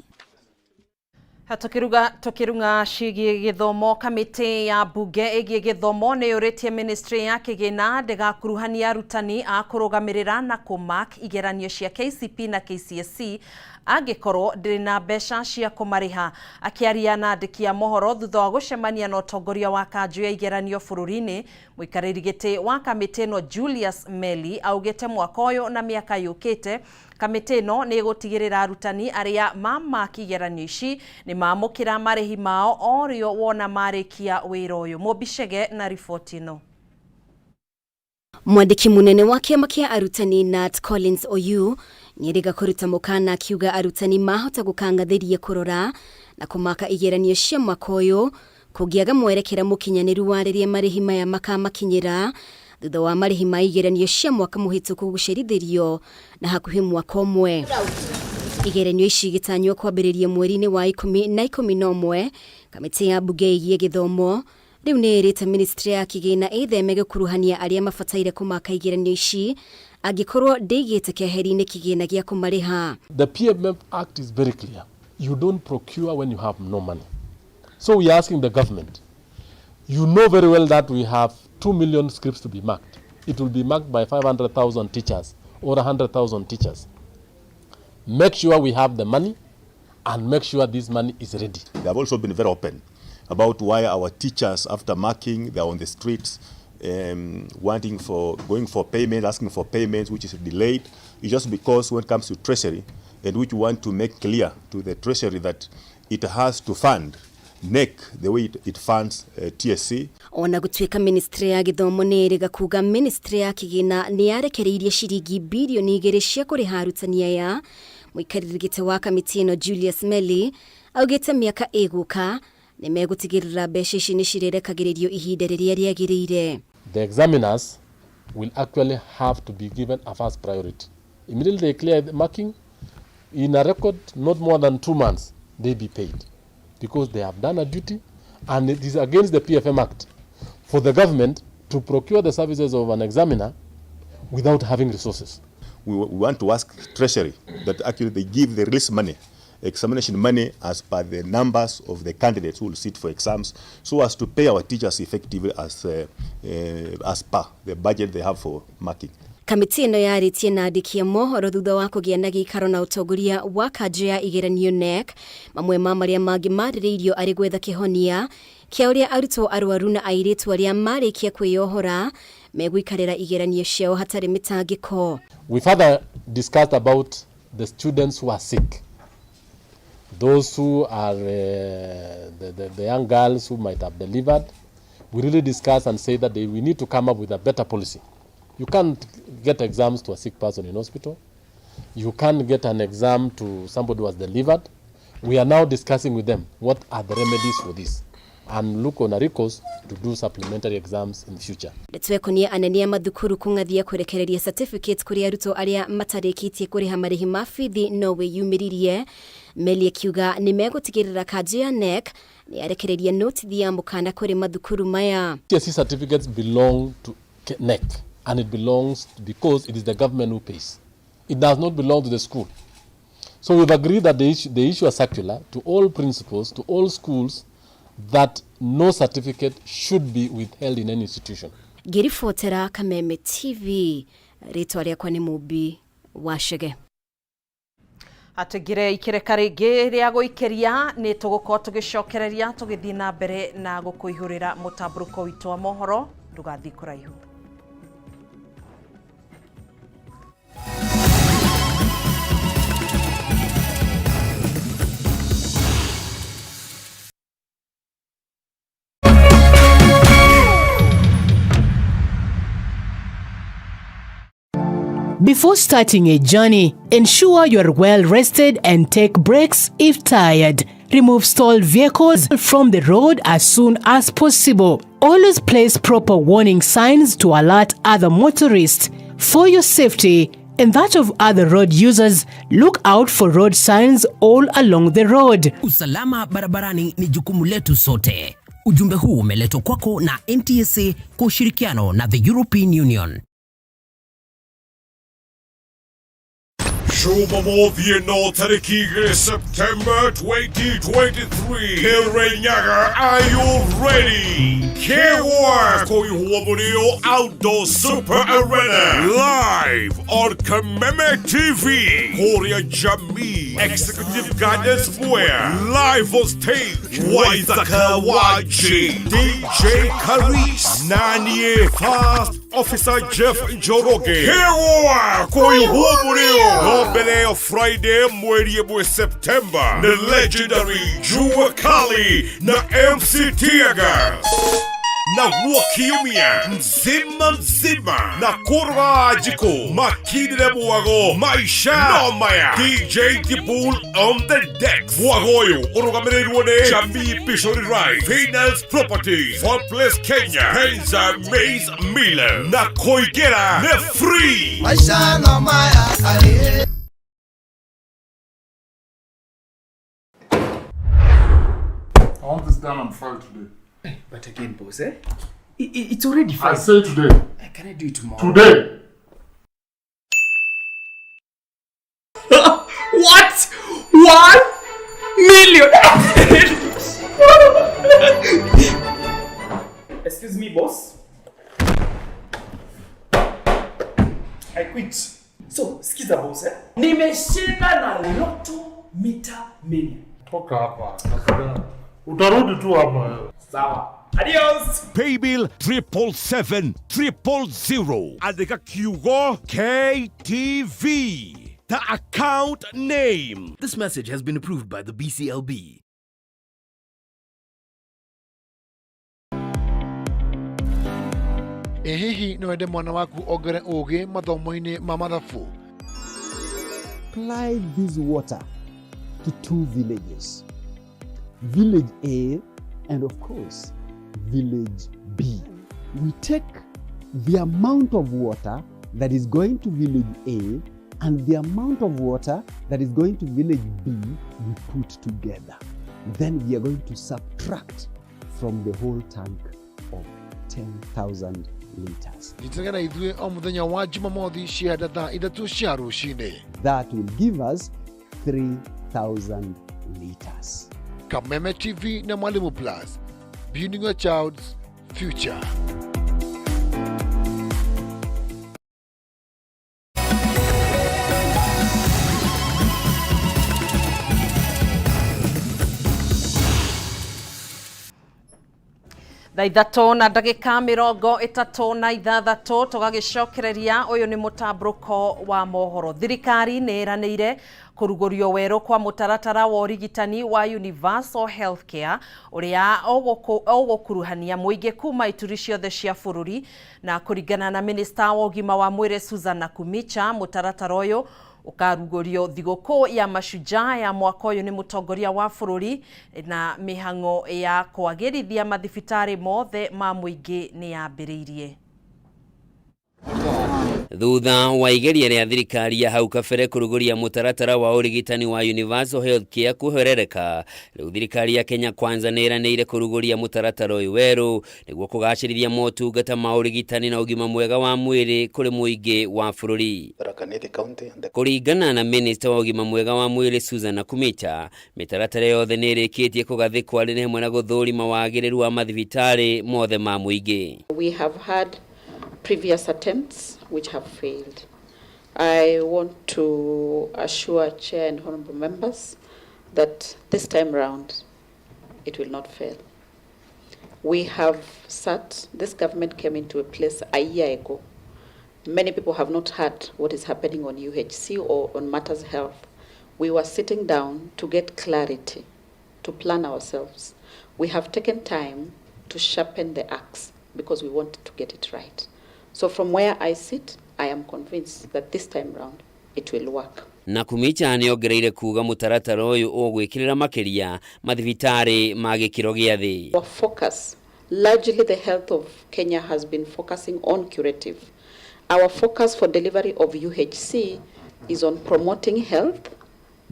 Tukirunga ciĩgiĩ gĩthomo, kamĩtĩ ya mbunge ĩgiĩ gĩthomo nĩ yũrĩtie ministry ya kĩgĩna ndĩgakuruhania arutani a kũrũgamĩrĩra na kũmark igeranio cia KCPE na KCSE angikorwo ndiri na mbeca cia kumariha. Akiaria na andiki a mohoro thutha wa gucemania na utongoria wa kanju ya igeranio bururi-ini, muikariri giti wa kamiti ino Julius Meli augite mwaka uyu na miaka yukite kamiti ino ni gutigirira arutani aria mamaki igeranio ici ni mamukira marihi mao orio wona marikia wira uyu. Mobicege na ripoti ino. Mwandiki munene wa kiama kia arutani Nat Collins Oyu nĩrĩga kũruta mũkana akiuga arutani mahota gũkangathĩria kũrora na kũmaka igeranio cia mwaka ũyũ kũngĩaga mwerekera mũkinyanĩru wa rĩrĩa marĩhi maya makamakinyĩra thutha wa marĩhi ma igeranio cia mwaka mũhĩtũku gũcerithĩrio na hakuhĩ mwaka ũmwe. Igeranio ici gĩtanywo kwambĩrĩria mweri-inĩ wa 11. Kamĩtĩ ya mbunge ĩgiĩ gĩthomo rĩu nĩ ĩrĩte ministry ya kĩgĩna ĩtheme gũkuruhania arĩa mabataire kũmaka igeranio ici angĩkorwo ndĩigĩte keheri-inĩ kĩgĩna gĩa kũmarĩha. The PMF Act is very clear. You don't procure when you have no money. So we are asking the government. You know very well that we have 2 million scripts to be marked. It will be marked by 500,000 teachers or 100,000 teachers. Make sure we have the money and make sure this money is ready. They have also been very open about why our teachers, after marking, they're on the streets going for payment, asking for payments, which is delayed. It's just because when it comes to treasury, and which we want to make clear to the treasury that it has to fund NEC the way it funds TSC. Ona gũtuĩka ministry ya gĩthomo nĩ ĩrĩga kuga ministry ya kĩgĩna nĩ yarekereirie ciringi bilioni 2 cia kũrĩha arutani aya. Mũikarĩri gĩtĩ wa kamĩtĩ ĩno Julius Meli augĩte mĩaka ĩgũka nĩ megũtigĩrĩra mbeca ici nĩ cirerekagĩrĩrio ihinda rĩrĩa rĩagĩrĩire. The examiners will actually have to be given a first priority. Immediately they clear the marking, in a record not more than 2 months, they be paid. Because they have done a duty, and it is against the PFM Act for the government to procure the services of an examiner without having resources. We want to ask Treasury that actually they give the release money, examination money, as per the numbers of the candidates who will sit for exams, so as to pay our teachers effectively as per the budget they have for marking. Kamĩtĩ ĩno yarĩtie na andĩki a mohoro thutha wa kũgĩa na gĩikaro na ũtongoria wa kanjũ ya igeranio NEC, mamwe ma marĩa mangĩ marĩrĩirio arĩ gwetha kĩhonia kĩa ũrĩa arutwo arwaru na airĩtu arĩa marĩkia kwĩyohora megũikarĩra igeranio ciao hatarĩ mĩtangĩko. We further discussed about the students who are sick, those who are the young girls who might have delivered. We really discussed and said that we need to come up with a better policy. You can't get exams to a sick person in hospital. You can't get an exam to somebody who has delivered. We are now discussing with them what are the remedies for this and look on a recourse to do supplementary exams in the future. Nĩtwekonia anene a mathukuru kũng'athia kũrekereria certificate kũrĩ arutwo arĩa matarĩkĩtie kũrĩha marĩhi ma bithi no wĩyumĩririe. Meli akiuga nĩ megũtigĩrĩra kanjũ ya NEC nĩ yarekereria notithi ya mũkana kũrĩ mathukuru maya. TSC certificates belong to NEC. And it belongs because it is the government who pays. It does not belong to the school. So we've agreed that they issue a circular to all principals, to all schools, that no certificate should be withheld in any institution. Ngĩribotera Kameme TV, rĩtwa rĩakwa nĩ Mũmbi wa Chege. Atũgire ikĩreka rĩngĩ rĩa gũikĩria nĩ tũgũkorwo tũgĩcokereria tũgĩthiĩ na mbere na gũkũihũrĩra mũtamburuko witũ wa mohoro, ndũgathiĩ kũraihu. Before starting a journey, ensure you're well rested and take breaks if tired. Remove stalled vehicles from the road as soon as possible. Always place proper warning signs to alert other motorists. For your safety and that of other road users, look out for road signs all along the road. Usalama barabarani ni jukumu letu sote. Ujumbe huu umeletwa kwako na NTSA kwa ushirikiano na the European Union. Jumamothi no tariki September 2023. Kirinyaga, are you ready? Kewa Koihuamunio Outdoor Super Arena. Live on Kameme TV. Korea Jamii. Executive Guidance Wear. Live on stage. Waizaka YG. DJ Karis. Nanie Fast. Officer Jeff Njoroge. Kewa Koihuamunio. Nobeleo Friday mwezi mwe September. The legendary Jua Kali na MC Tiagas. Na Wakiumia Nzima Nzima na Kurajiko Makidile Muago Maisha Nomaya DJ Dibul on the decks Wagoyo Urugamere Rwone Jamii Pishori Rai Finance Property Fun Place Kenya Penza Maze Miller na Koigera Ne Free Maisha Nomaya I want this done on file today. But again, boss, it's already fine. I say today. Can I do it tomorrow? Today. What? 1 million? Excuse me, boss. I quit. So, skiza boss, nimeshinda na Lotto Mita Mania. Toka hapa. Utarudi tu hapa. Sawa. Adios. Paybill 777-000. Andika Kyugo KTV. The account name. This message has been approved by the BCLB. Ehihi no ende mwana waku ogere oge mathomo-ini ma mathabu. Apply this water to 2 villages. Village A and of course Village B. We take the amount of water that is going to Village A and the amount of water that is going to Village B, we put together. Then we are going to subtract from the whole tank of 10,000 liters. Nitagana ithue o muthenya wa Jumamothi ciada thaa ithatu cia rucini. That will give us 3,000 liters. Kameme TV na Mwalimu Plus, building a child's future. Thaa ithatũ na ndagĩka 36 tũgagĩcokereria ũyũ nĩ mũtambũrũko wa mohoro. Thirikari nĩ ĩranĩire kũrugũrio werũ kwa mũtaratara wa ũrigitani wa Universal Healthcare ũrĩa ũgũkuruhania mũingĩ kuma ituri ciothe cia bũrũri, na kũringana na minista wa ũgima wa mwĩrĩ Susan Nakumicha, mũtaratara ũyũ ukarugũrio thigũkũ ya mashujaa ya mwaka ũyũ nĩ mũtongoria wa bũrũri, na mĩhang'o ya kwagĩrithia mathibitarĩ mothe ma mũingĩ nĩ yambĩrĩirie. Thutha wa igeria rĩa thirikari ya hau kabere kũrugũria mũtaratara wa ũrigitani wa Universal Healthcare kũherereka, rĩu thirikari ya Kenya Kwanza nĩ ĩranĩire kũrugũria mũtaratara ũyũ werũ nĩguo kũgacĩrithia motungata ma ũrigitani na ũgima mwega wa mwĩrĩ kũrĩ mũingĩ wa bũrũri. Kũringana na minista wa ũgima mwega wa mwĩrĩ Susan Nakumicha, mĩtaratara yothe nĩ ĩrĩkĩtie kũgathĩkwo arĩ hamwe na gũthũrima wagĩrĩru wa mathibitarĩ mothe ma mũingĩ. We have had previous attempts which have failed. I want to assure Chair and honorable members that this time round it will not fail. We have sat, this government came into a place a year ago. Many people have not heard what is happening on UHC or on matters health. We were sitting down to get clarity, to plan ourselves. We have taken time to sharpen the axe because we wanted to get it right. So from where I sit, I am convinced that this time round it will work. Nakumicha nĩ ongereire kuga mũtaratara ũyũ ũgwĩkĩrĩra makĩria mathibitarĩ ma gĩkĩro gĩa thĩ. Our focus, largely the health of Kenya has been focusing on curative. Our focus for delivery of UHC is on promoting health,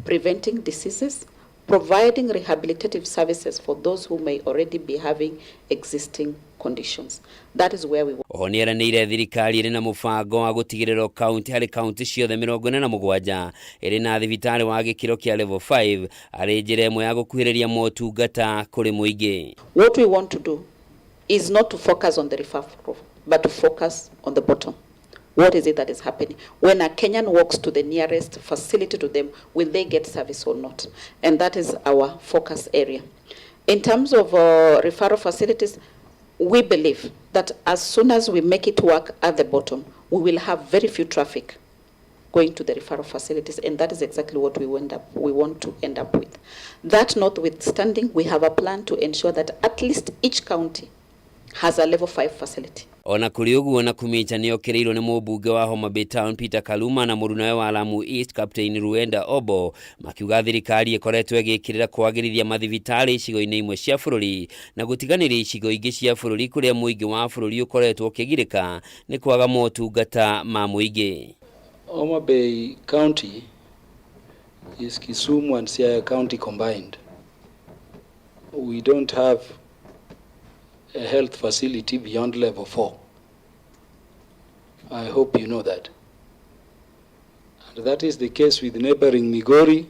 preventing diseases, providing rehabilitative services for those who may already be having existing conditions. That is where we want. Onieranire thirikari iri na mubango wa gutigirira county hari county ciothe 47 iri na thibitari wa gikiro kia level 5 ari njira imwe ya gukuhiriria motungata kuri muingi. What we want to do is not to focus on the referral, but to focus on the bottom. What is it that is happening? When a Kenyan walks to the nearest facility to them, will they get service or not? And that is our focus area. In terms of referral facilities, we believe that as soon as we make it work at the bottom, we will have very few traffic going to the referral facilities, and that is exactly what we want to end up with. That notwithstanding, we have a plan to ensure that at least each county has a level 5 facility. Ona kuri uguo na kumicha ni okereirwo ni mubunge wa Homa Bay Town Peter Kaluma na murunawe wa Lamu East Captain Ruenda Obo makiuga thirikari ikoretwo igikirira kwagirithia mathibitari icigo-ini imwe cia bururi na gutiganira icigo ingi cia bururi kuria muingi wa bururi ukoretwo ukigirika ni kwaga motungata ma muingi. Homa Bay County is Kisumu and Siaya County combined. We don't have a health facility beyond level 4. I hope you know that. And that is the case with neighboring Migori.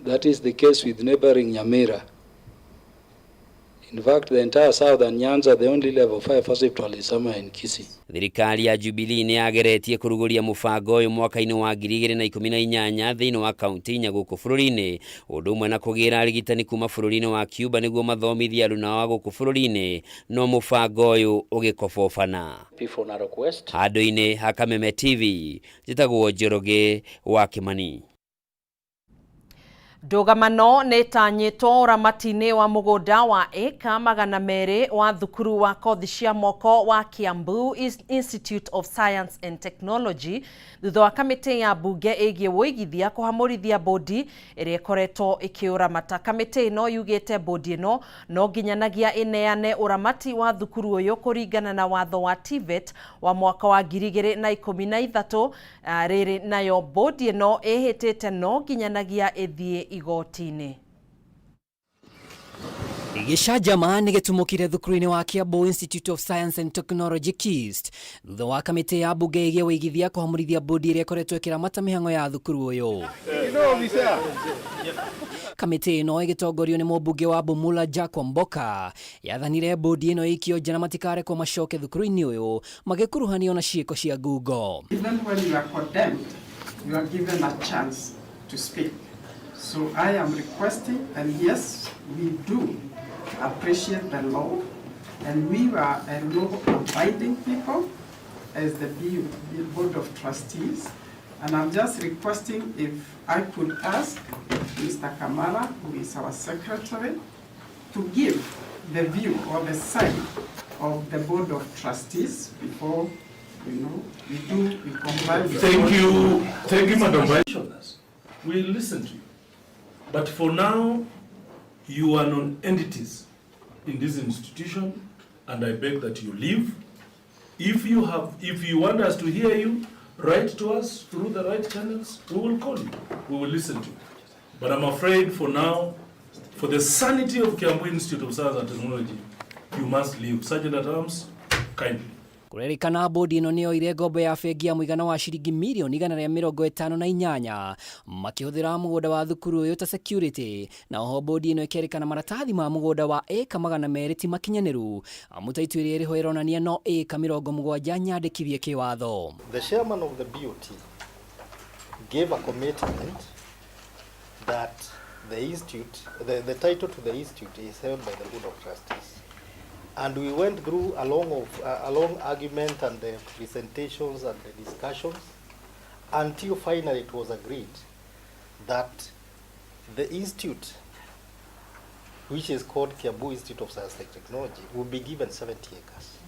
That is the case with neighboring Nyamira. In fact, the entire southern Nyanza, the only level 5 hospital is somewhere in Kisii. Thirikari ya Jubilee ni yageretie kuruguria mubango uyu mwaka-ini wa 2018 thiini wa kaunti nya guku bururi-ini undu umwe na kugira arigitani kuma bururi-ini wa Cuba niguo mathomithia aruna wa guku bururi-ini no mubango uyu ugikobobana. Handu-ini ha Kameme TV njitagwo Njoroge wa Kimani. Ndugamano nitanyitwo uramati-ini wa mugunda wa eka 200 wa thukuru wa kothi cia moko wa Kiambu Institute of Science and Technology thutha wa kamiti ya bunge igie woigithia kuhamurithia bodi iria ikoretwo ikiuramata. Kamiti ino yugite bodi ino no nginyanagia ineane uramati wa thukuru uyu kuringana na watho wa TVET wa mwaka wa 2013. Riri nayo bodi ino ihitite no nginyanagia ithie igoti-ini. Gicajama nĩ gĩtumũkire thukuru-inĩ wa Kiambu Institute of Science and Technology KIST thutha wa kamĩtĩ ya mbunge ĩgie wĩigithia kũhamũrithia bodi ĩrĩa ĩkoretwo ĩkĩramata mĩhang'o ya thukuru ũyũ. Kamĩtĩ ĩno ĩgĩtongorio nĩ mũmbunge wa Bumula Jack Wamboka yathanire bodi ĩno ikĩonja na matikarekwo macoke thukuru-inĩ ũyũ magĩkuruhanio na ciĩko cia ngungo. Even when you are condemned, you are given a chance to speak. So I am requesting, and yes, we do appreciate the law, and we are a law-abiding people as the Board of Trustees, and I'm just requesting if I could ask Mr. Kamara, who is our secretary, to give the view or the side of the Board of Trustees before, we comply with. Thank you, Madam Vice. We'll listen to you. But for now, you are non-entities in this institution, and I beg that you leave. If you want us to hear you, write to us through the right channels. We will call you. We will listen to you. But I'm afraid for now, for the sanity of Kiambu Institute of Science and Technology, you must leave. Sergeant at Arms, kindly. Kurerikana bodi ino niyo ire ngombo ya bengi ya muigana wa ciringi milioni 158 makihũthĩra mũgũnda wa thukuru ũyũ ta security, na oho bodi ino ĩkerĩkana maratathi ma mũgũnda wa eka 200 ti makinyanĩru mũtaitu ĩrĩa ĩrĩho ĩronania no eka 70 nyandĩkithie kĩwatho. The chairman of the BOT gave a commitment that the institute, the title to the institute is held by the Board of Trustees. And we went through a long argument and the presentations and the discussions until finally it was agreed that the institute, which is called Kiambu Institute of Science and Technology, will be given 70 acres.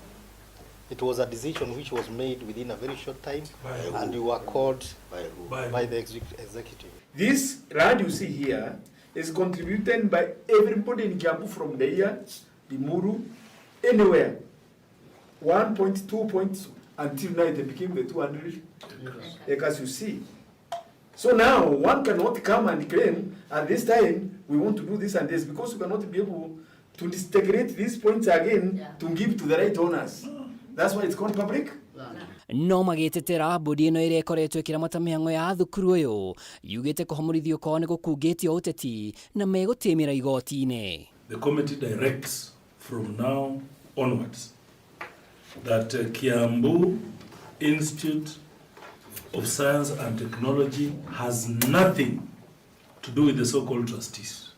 It was a decision which was made within a very short time, and we were called by the executive. This land you see here is contributed by everybody in Kiambu from the year, the Muru, anywhere. 1.2 points until now they became the 200 acres you see. So now one cannot come and claim at this time we want to do this and this, because we cannot be able to disintegrate these points again to give to the right owners. That's why it's called public. No magĩtetera mbũndi ĩno ĩrĩa ĩkoretwo ĩkĩramata mĩhang'o ya thukuru ũyũ yugĩte kũhamũrithio kwao nĩ gũkungĩtio ũteti na megũtĩmĩra igoti-inĩ. The committee directs from now onwards that Kiambu Institute of Science and Technology has nothing to do with the so-called trustees.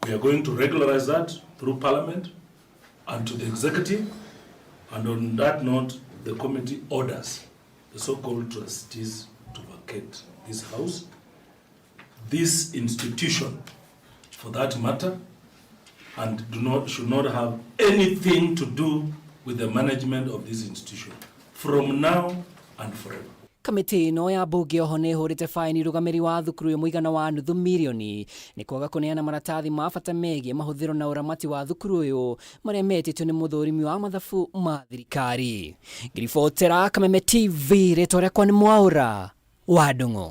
We are going to regularize that through Parliament and to the executive, and on that note, the committee orders the so-called trustees to vacate this house, this institution, for that matter, and should not have anything to do with the management of this institution from now and forever. Kamĩtĩ ĩno ya mbunge oho nĩ ĩhũrĩte faini rũgamĩrĩri wa thukuru ya mũigana wa nuthu mirioni nĩ kwaga kũneana maratathi ma bata megiĩ mahũthĩro na ũramati wa thukuru ũyũ marĩa metĩtwo nĩ mũthũrimi wa mathabu ma thirikari. Ngiribotera Kameme TV, rĩtwa rĩakwa nĩ Mwaũra wa Ndung'u.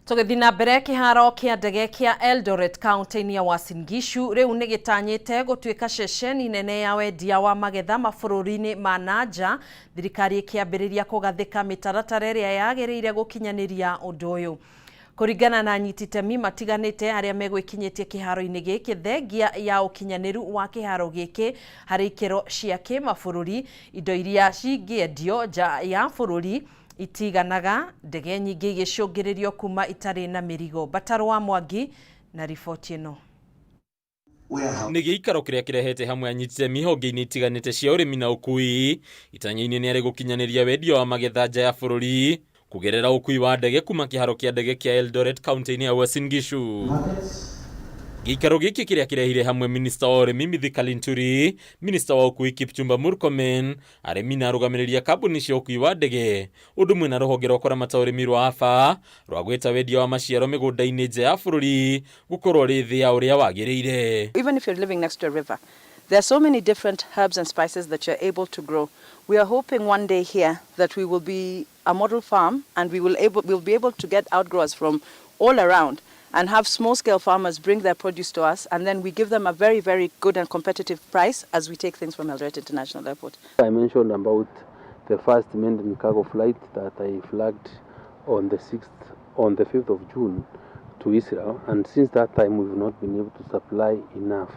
Tũgĩthiĩ na mbere, kĩharo kĩa ndege kĩa Eldoret kaunti-inĩ ya Uasin Gishu rĩu nĩ gĩtanyĩte gũtuĩka ceceni nene ya wendia wa magetha mabũrũri-inĩ ma nanja, thirikari ĩkĩambĩrĩria kũgathĩka mĩtaratara ĩrĩa yagĩrĩire gũkinyanĩria ũndũ ũyũ. Kũringana na anyiti itemi matiganĩte arĩa megwĩkinyĩtie kĩharo-inĩ gĩkĩ, thengia ya ũkinyanĩru wa kĩharo gĩkĩ harĩ ikĩro cia kĩmabũrũri, indo iria cingĩendio nja ya bũrũri itiganaga, ndege nyingĩ igĩcũngĩrĩrio kuma itarĩ na mĩrigo. Bataro wa Mwangi na riboti ĩno. Nĩ gĩikaro kĩrĩa kĩrehete hamwe anyiti itemi honge-inĩ itiganĩte cia ũrĩmi na ũkui, itanya-inĩ nĩ arĩ gũkinyanĩria wendia wa magetha nja ya bũrũri kũgerera ũkui wa ndege kuma kĩharo kĩa ndege kĩa Eldoret kaunti-inĩ ya Uasin Gishu. Gĩikaro gĩkĩ kĩrĩa kĩrehire hamwe minista wa ũrĩmi Mithika Linturi, minista wa ũkui Kipchumba Murkomen, arĩmi na arũgamĩrĩria kambuni cia ũkui wa ndege, ũndũ ũmwe na rũhonge rwa kũramata ũrĩmi rwa AFA rwa gwĩta wendia wa maciaro mĩgũnda-inĩ nja ya bũrũri gũkorwo rĩ thĩ ya ũrĩa wagĩrĩire. Even if you're living next to a river, there are so many different herbs and spices that you're able to grow. We are hoping one day here that we will be a model farm and we'll be able to get outgrowers from all around and have small-scale farmers bring their produce to us, and then we give them a very, very good and competitive price as we take things from Eldoret International Airport. I mentioned about the first manned cargo flight that I flagged on the 5th of June to Israel, and since that time we've not been able to supply enough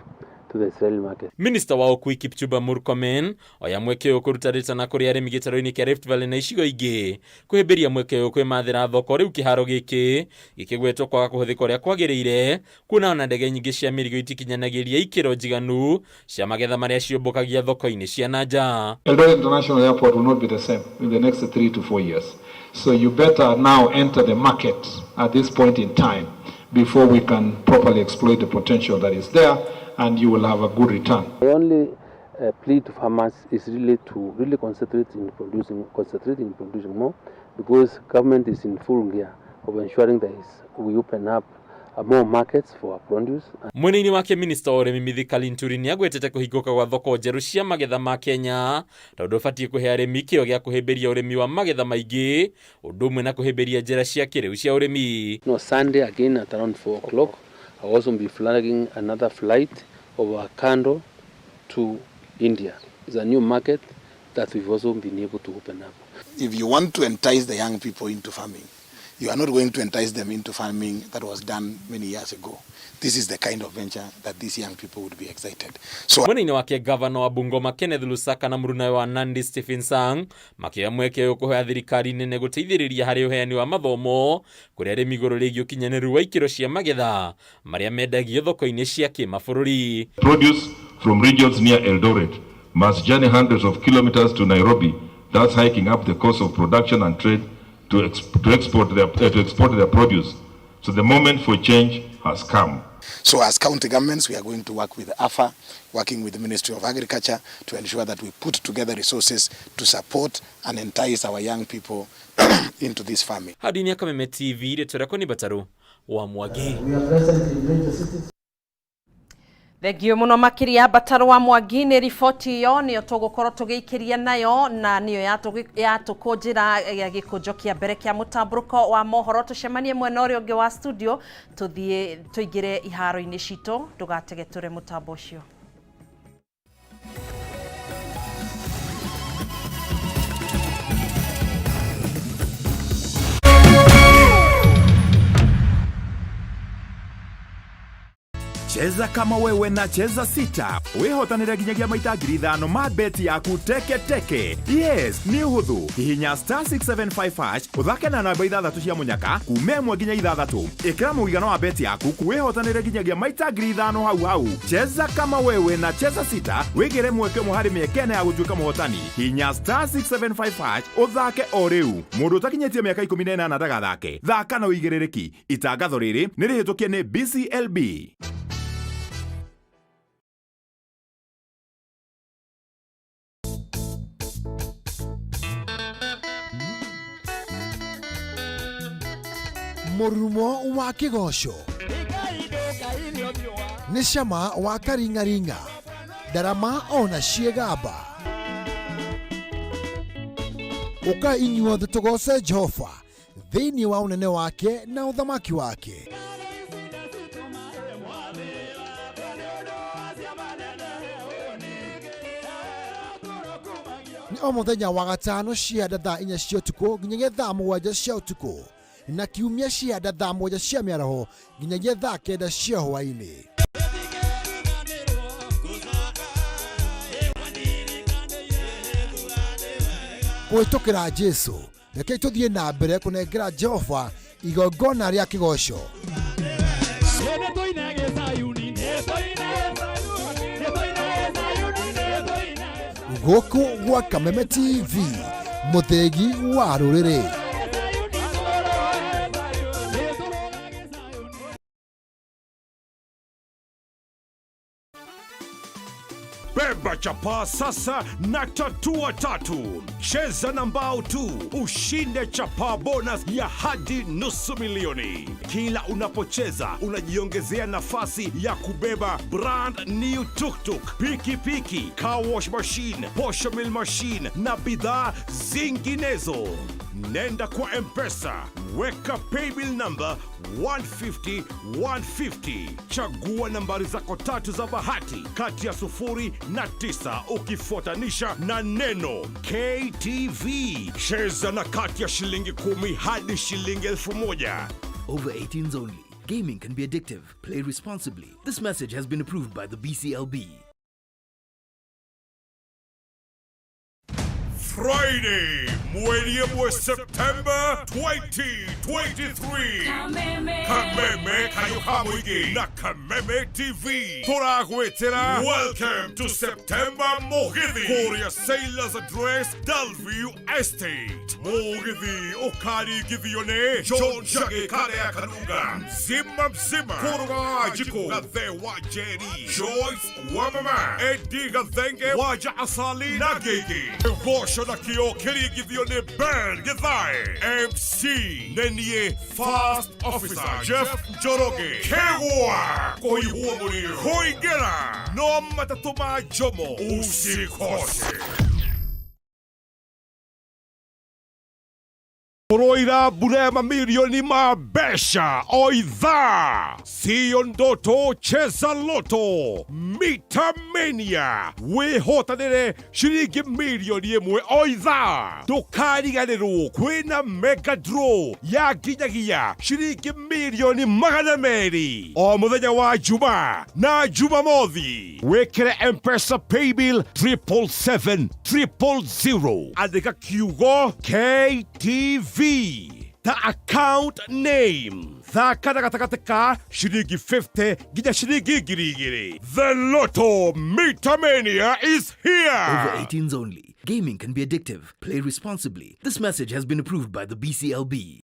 to the Israeli market. Minister wa ũkui Kipchumba Murkomen oya mweke ũyũ kũruta rĩtana kũrĩ arĩmi gĩtarũ-inĩ kĩa Rift Valley na icigo ingĩ kũhĩmbĩria mweke ũyũ kwĩmathĩra thoko rĩu kĩharo gĩkĩ gĩkĩgwetwo kwaga kũhũthĩka ũrĩa kwagĩrĩire, kuona ona ndege nyingĩ cia mĩrigo itikinyanagĩria ikĩro njiganu cia magetha marĩa ciũmbũkagia thoko-inĩ cia nanja. Eldoret International Airport will not be the same in the next 3 to 4 years. So you better now enter the market at this point in time before we can properly exploit the potential that is there, and you will have a good return. The only plea to farmers is really to concentrate in producing more, because government is in full gear of ensuring that we open up more markets for our produce. Mwena-inĩ wake minista wa ũrĩmi Mithika Linturi nĩ agwetete kũhingũka gwa thoko njerũ cia magetha ma Kenya, tondũ ũbatiĩ kũhe arĩmi kĩo gĩa kũhĩmbĩria ũrĩmi wa magetha maingĩ, ũndũ ũmwe na kũhĩmbĩria njĩra cia kĩrĩu cia ũrĩmi. No, Sunday again at around 4 o'clock, I'll also be flagging another flight over Kando to India. It's a new market that we've also been able to open up. If you want to entice the young people into farming, you are not going to entice them into farming that was done many years ago. This is the kind of venture that these young people would be excited. So mwena-inĩ wake gavana wa Bungoma Kenneth Lusaka na mũrunawe wa Nandi Stephen Sang makĩoya mweke ũyũ kũhoya thirikari nene gũteithĩrĩria harĩ ũheani wa mathomo kũrĩ arĩmi igũrũ rĩgiĩ ũkinyanĩru wa ikĩro cia magetha marĩa mendagio thoko-inĩ cia kĩmabũrũri. Produce from regions near Eldoret must journey hundreds of kilometers to Nairobi, thus hiking up the cost of production and trade to export their produce. So the moment for change has come. So as county governments, we are going to work with AFA, working with the Ministry of Agriculture to ensure that we put together resources to support and entice our young people into this farming. Hadi ni Kameme TV, rĩtwa rĩakwa nĩ Bataro wa Mwangi. Thengio muno makiria bataro wa Mwangi ni riboti iyo niyo tugukorwo tugiikiria nayo na niyo yatukunjira gikunjo kia mbere kia mutamburuko wa mohoro. Tucemanie mwena uria ungi wa studio tuthie tuingire iharo-ini citu tugatege ture mutambo ucio. Cheza kama wewe na cheza sita. Wihotanire ginyagia maita 5,000 ma beti yaku teke teke. Yes, ni uhuthu. Hihinya *675# uthake na namba 6 cia munyaka kume 1 nginya 6. Ikira muigano wa beti yaku kuwihotanire ginyagia maita 5,000 hau hau. Cheza kama wewe na cheza sita. Wigire mweke muhari miekene ya gutuika muhotani. Hihinya *675# uthake o riu. Mundu utakinyetie miaka 18 ndagathake. Thaka na uigirereki. Itangatho riri ni rihitukie ni BCLB. Murumo wa kigosho ni cama wa karingaringa darama ona ciegamba uka inyuothe tugose Jehova thiini wa unene wake na uthamaki wake. Ni o muthenya wa gatano cia thaa 4 cia utuku nginyagia thaa 7 cia utuku na kiumia cia thaa 1 cia miaraho nginyagia thaa 9 cia hwaini. Kuitukira Jesu reke tuthie na mbere kunengera Jehova igongona ria kigosho. Guku gwa Kameme TV muthegi wa ruriri. Beba chapa sasa na tatua tatu. Cheza na mbao tu, ushinde chapa bonus ya hadi $500,000. Kila unapocheza, unajiongezea nafasi ya kubeba brand new tuk-tuk, piki-piki, car wash machine, posho mill machine na bidhaa zinginezo. Nenda kwa M-Pesa, weka paybill number 150-150. Chagua nambari zako tatu za bahati kati ya 0 na 9 ukifuatanisha na neno KTV. Cheza na kati ya shilingi 10 hadi shilingi 1,000. Over 18s only. Gaming can be addictive. Play responsibly. This message has been approved by the BCLB. Friday, mwezi wa September 2023. Kameme kayuhamwigi na Kameme TV. Turagwetera Welcome to September Mogithi. Korea Sailors Address Dalview Estate. Mogithi okari githione John Jage kare ya kanunga. Mzima Kuruga Jiko Gathe wa Jerry Joyce Wamama Eddie Gathenge Waja Asali na Gigi Gosho na kio kiri githione Ben Githai MC Nenie First Officer Jeff Njoroge Kewa Koihuo Muri Koigera No Matatuma Jomo usikose. Roira bure mamilioni mabesha oidha. Sio ndoto, cheza loto. Mutamania wihotanire shilingi milioni 1 oidha. Ndukariganirwo kwina mega draw ya ginyagia shilingi milioni 200 o muthenya wa Juma na Jumamothi. Wekere M-Pesa paybill 77700. Andika kiugo KTV. The account name. Thaka gataka shilingi 50 gida shilingi girigiri. The Lotto Mutamania is here. Over 18s only. Gaming can be addictive. Play responsibly. This message has been approved by the BCLB.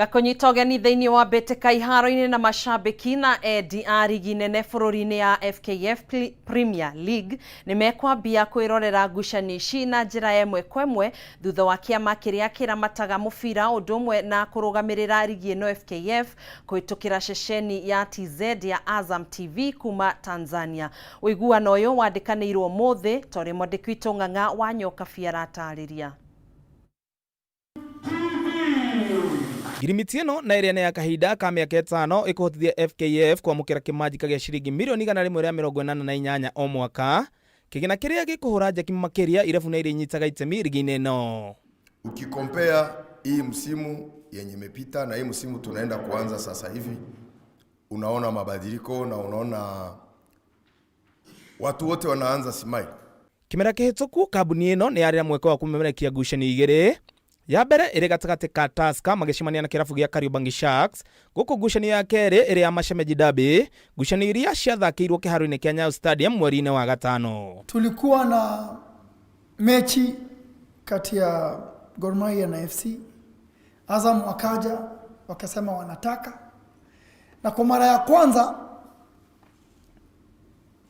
Gakonyita ũgeni thĩinĩ wa mbĩtĩka iharo-inĩ na macambĩki na endi a rigi nene bũrũri-inĩ ya FKF Premier League nĩ mekwambia kwĩrorera ngucanio ici na njĩra ĩmwe kwa ĩmwe thutha wa kĩama kĩrĩa kĩramataga mũbira ũndũ ũmwe na kũrũgamĩrĩra rigi ĩno FKF kũhĩtũkĩra ceceni ya TZ ya Azam TV kuma Tanzania. Ũiguano ũyũ wandĩkanĩirwo mũthĩ tondũ mwandĩki witũ Ng'ang'a wa Nyoka aratarĩria. Ngirimiti ĩno na ĩrĩa nĩ ya kahinda ka mĩaka 5 ĩkũhotithia FKF kwamũkĩra kĩmanjĩka gĩa ciringi mirioni 148 o mwaka, kĩgĩna kĩrĩa gĩkũhũra njeki makĩria irabu na iria inyitaga itemi ligi-inĩ ĩno. Ukikompea hii msimu yenye imepita na hii msimu tunaenda kuanza sasa hivi, unaona mabadiliko na unaona watu wote wanaanza smile. Kĩmera kĩhĩtũku kambuni ĩno nĩ yarĩ mweke wa kũmemerekia ngucanio igĩrĩ. Ya mbere ĩrĩ gatagatĩ ka Tusker magĩcemania na kĩrabu gĩa Kariobangi Sharks, gũkũ ngucanio ya kerĩ ĩrĩ ya Mashemeji Derby, ngucanio iria ciathakĩirwo kĩharo-inĩ kĩa Nyayo Stadium mweri-inĩ wa gatano. Tulikuwa na mechi kati ya Gor Mahia na FC. Azam wakaja wakasema wanataka, na kwa mara ya kwanza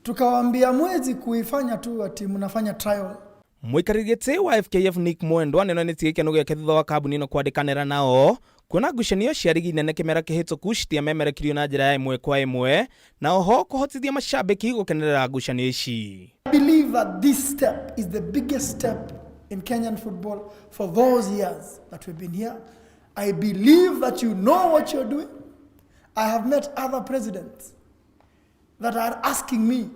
tukawaambia mwezi kuifanya tu ati mnafanya trial. Mũikarĩri gĩtĩ wa FKF Nick Mwendwa nĩonanĩtie gĩkeno gĩake thutha wa kambuni ĩno kwandĩkanĩra nao kuona ngucanio cia rigi nene kĩmera kĩhĩtũku citiamemerekirio na njĩra ya ĩmwe kwa ĩmwe na oho kũhotithia macambĩki gũkenerera ngucanio ici. I believe that this step is the biggest step in Kenyan football for those years that we've been here. I believe that you know what you're doing. I have met other presidents that are asking me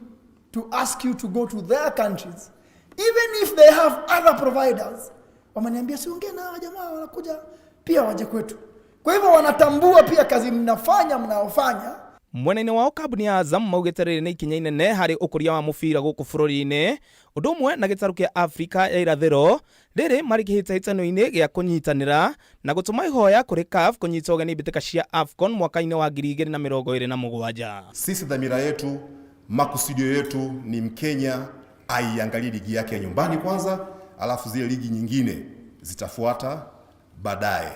to ask you to go to their countries. Even if they have other providers, wamaniambia siongee na jamaa wanakuja pia waje kwetu. Kwa hivyo wanatambua pia kazi mnaofanya. Mwena-inĩ wao kambuni ya Azam maugĩte rĩrĩ nĩ ikinya inene harĩ ũkũria wa mũbira gũkũ bũrũri-inĩ, ũndũ ũmwe na gĩtarũ kĩa Afrika ya irathĩro rĩrĩ marĩ kĩhĩtahĩtano-inĩ gĩa kũnyitanĩra na gũtũma ihoya kũrĩ CAF kũnyita ũgeni mbĩtĩka cia AFCON mwaka-inĩ wa 2027. Sisi dhamira yetu, makusudio yetu ni Mkenya aiangalie ligi yake ya nyumbani kwanza, alafu zile ligi nyingine zitafuata baadaye.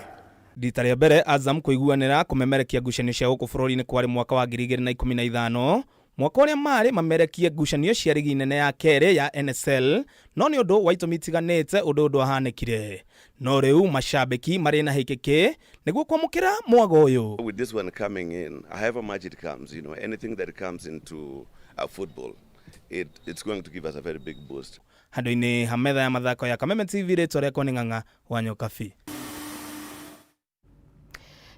Rita rĩa mbere Azam kũiguanĩra kũmemerekia ngucanio cia gũkũ bũrũri-inĩ kwarĩ mwaka wa 2015, mwaka ũrĩa marĩ mamerekie ngucanio cia ligi nene ya kerĩ ya NSL, no nĩ ũndũ wa itũmi itiganĩte ũndũ wahanĩkire. No rĩu macambĩki marĩ na hĩkĩkĩ nĩguo kwamũkĩra mwago ũyũ. With this one coming in, however much it comes, anything that comes into football, it's going to give us a very big boost. Handũ-inĩ ha metha ya mathako ya Kameme TV rĩtwa rĩakwa nĩ Ng'ang'a wa Nyoka.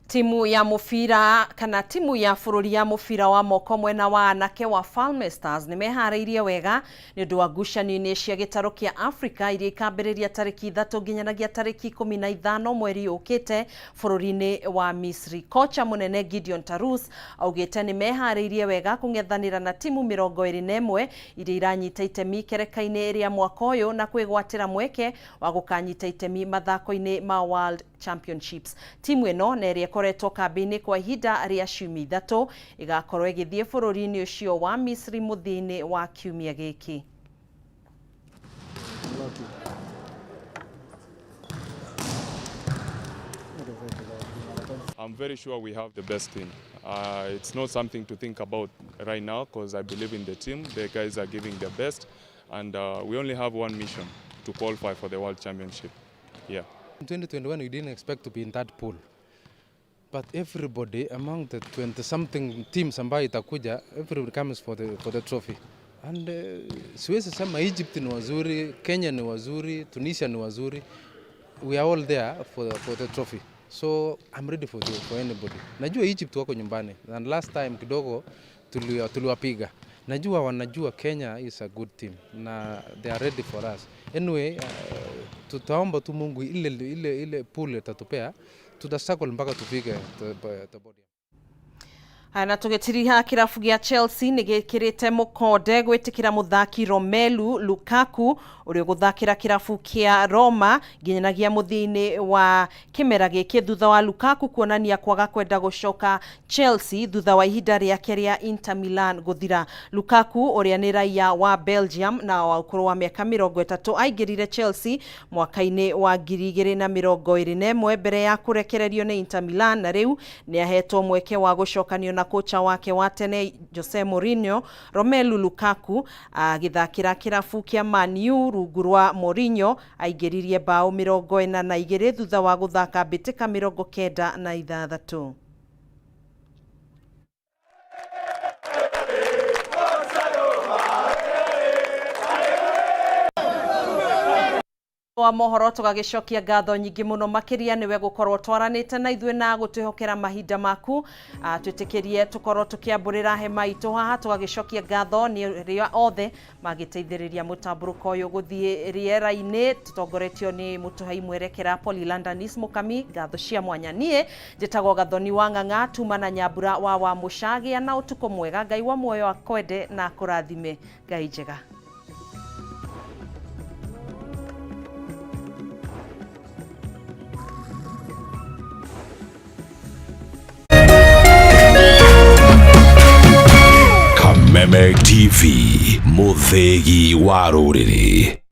Timu ya mũbira kana timu ya bũrũri ya mũbira wa moko mwena wa anake wa Falme Stars nĩ meharĩirie wega nĩ ũndũ wa ngucanio-inĩ cia gĩtarũ kĩa Afrika iria ikambĩrĩria tarĩki 3 nginyanagia tarĩki 15 mweri ũkĩte bũrũri-inĩ wa Misri. Kocha mũnene Gideon Tarus augĩte nĩ meharĩirie wega kũng'ethanĩra na timu 21 iria iranyita itemi kereka-inĩ rĩa mwaka ũyũ na kwĩgwatĩra mweke wa gũkanyita itemi mathako-inĩ ma World Championships. Timu ĩno nĩ ĩrĩa ĩkoretwo kambĩ-inĩ kwa ihinda rĩa ciumia 3 ĩgakorwo ĩgĩthiĩ bũrũri-inĩ ũcio wa Misri mũthia-inĩ wa kiumia gĩkĩ. I'm very sure we have the best team. It's not something to think about right now because I believe in the team. The guys are giving their best and we only have one mission, to qualify for the World Championship. Yeah. In 2021 we didn't expect to be in that pool. But everybody among the 20-something teams ambayo itakuja, everybody comes for the trophy. And siwezi sema Egypt ni wazuri, Kenya ni wazuri, Tunisia ni wazuri. We are all there for the trophy. So I'm ready for anybody. Najua Egypt wako nyumbani. And last time kidogo tuliwapiga. Najua wanajua Kenya is a good team. Na they are ready for us. Anyway, tutaomba tu Mungu ile pool itatupea. Tutasakol mpaka tufike the body. Na tugitiriha kirabu gia Chelsea nigikirite mukonde gwitikira muthaki Romelu Lukaku uria guthakira kirabu kia Roma nginyagia muthini wa kimera giki thutha wa Lukaku kuonania kwaga kwenda gucoka Chelsea thutha wa ihinda riake ria Inter Milan guthira. Lukaku uria ni raia wa Belgium na wa ukuru wa miaka 30 aingirire Chelsea mwaka-ini wa 2021 mbere ya kurekererio ni Inter Milan, na riu ni ahetwo mweke wa gucokanio na kocha wake wa tene Jose Mourinho. Romelu Lukaku agithakira kirabu kia Man U rungu rwa Mourinho aingiririe bao 42 thutha wa guthaka mbitika 96. wa Mohoro tugagicokia ngatho nyingi muno makiria niwe gukorwo twaranite na ithwe na gutwihokera mahinda maku. Twitikirie tukorwo tukiamburira hema itu haha tugagicokia ngatho ni ria othe magiteithiriria mutamburuko uyu guthie riera-ini tutongoretio ni mutuhai mwerekera Polylandanis Mukami. Ngatho cia mwanya nie njitagwo Gathoni wa Ng'ang'a tuma na Nyambura wa Mushagia na utuko mwega. Ngai wa muoyo akwende na kurathime. Ngai njega. Kameme TV, muthegi wa rũrĩrĩ.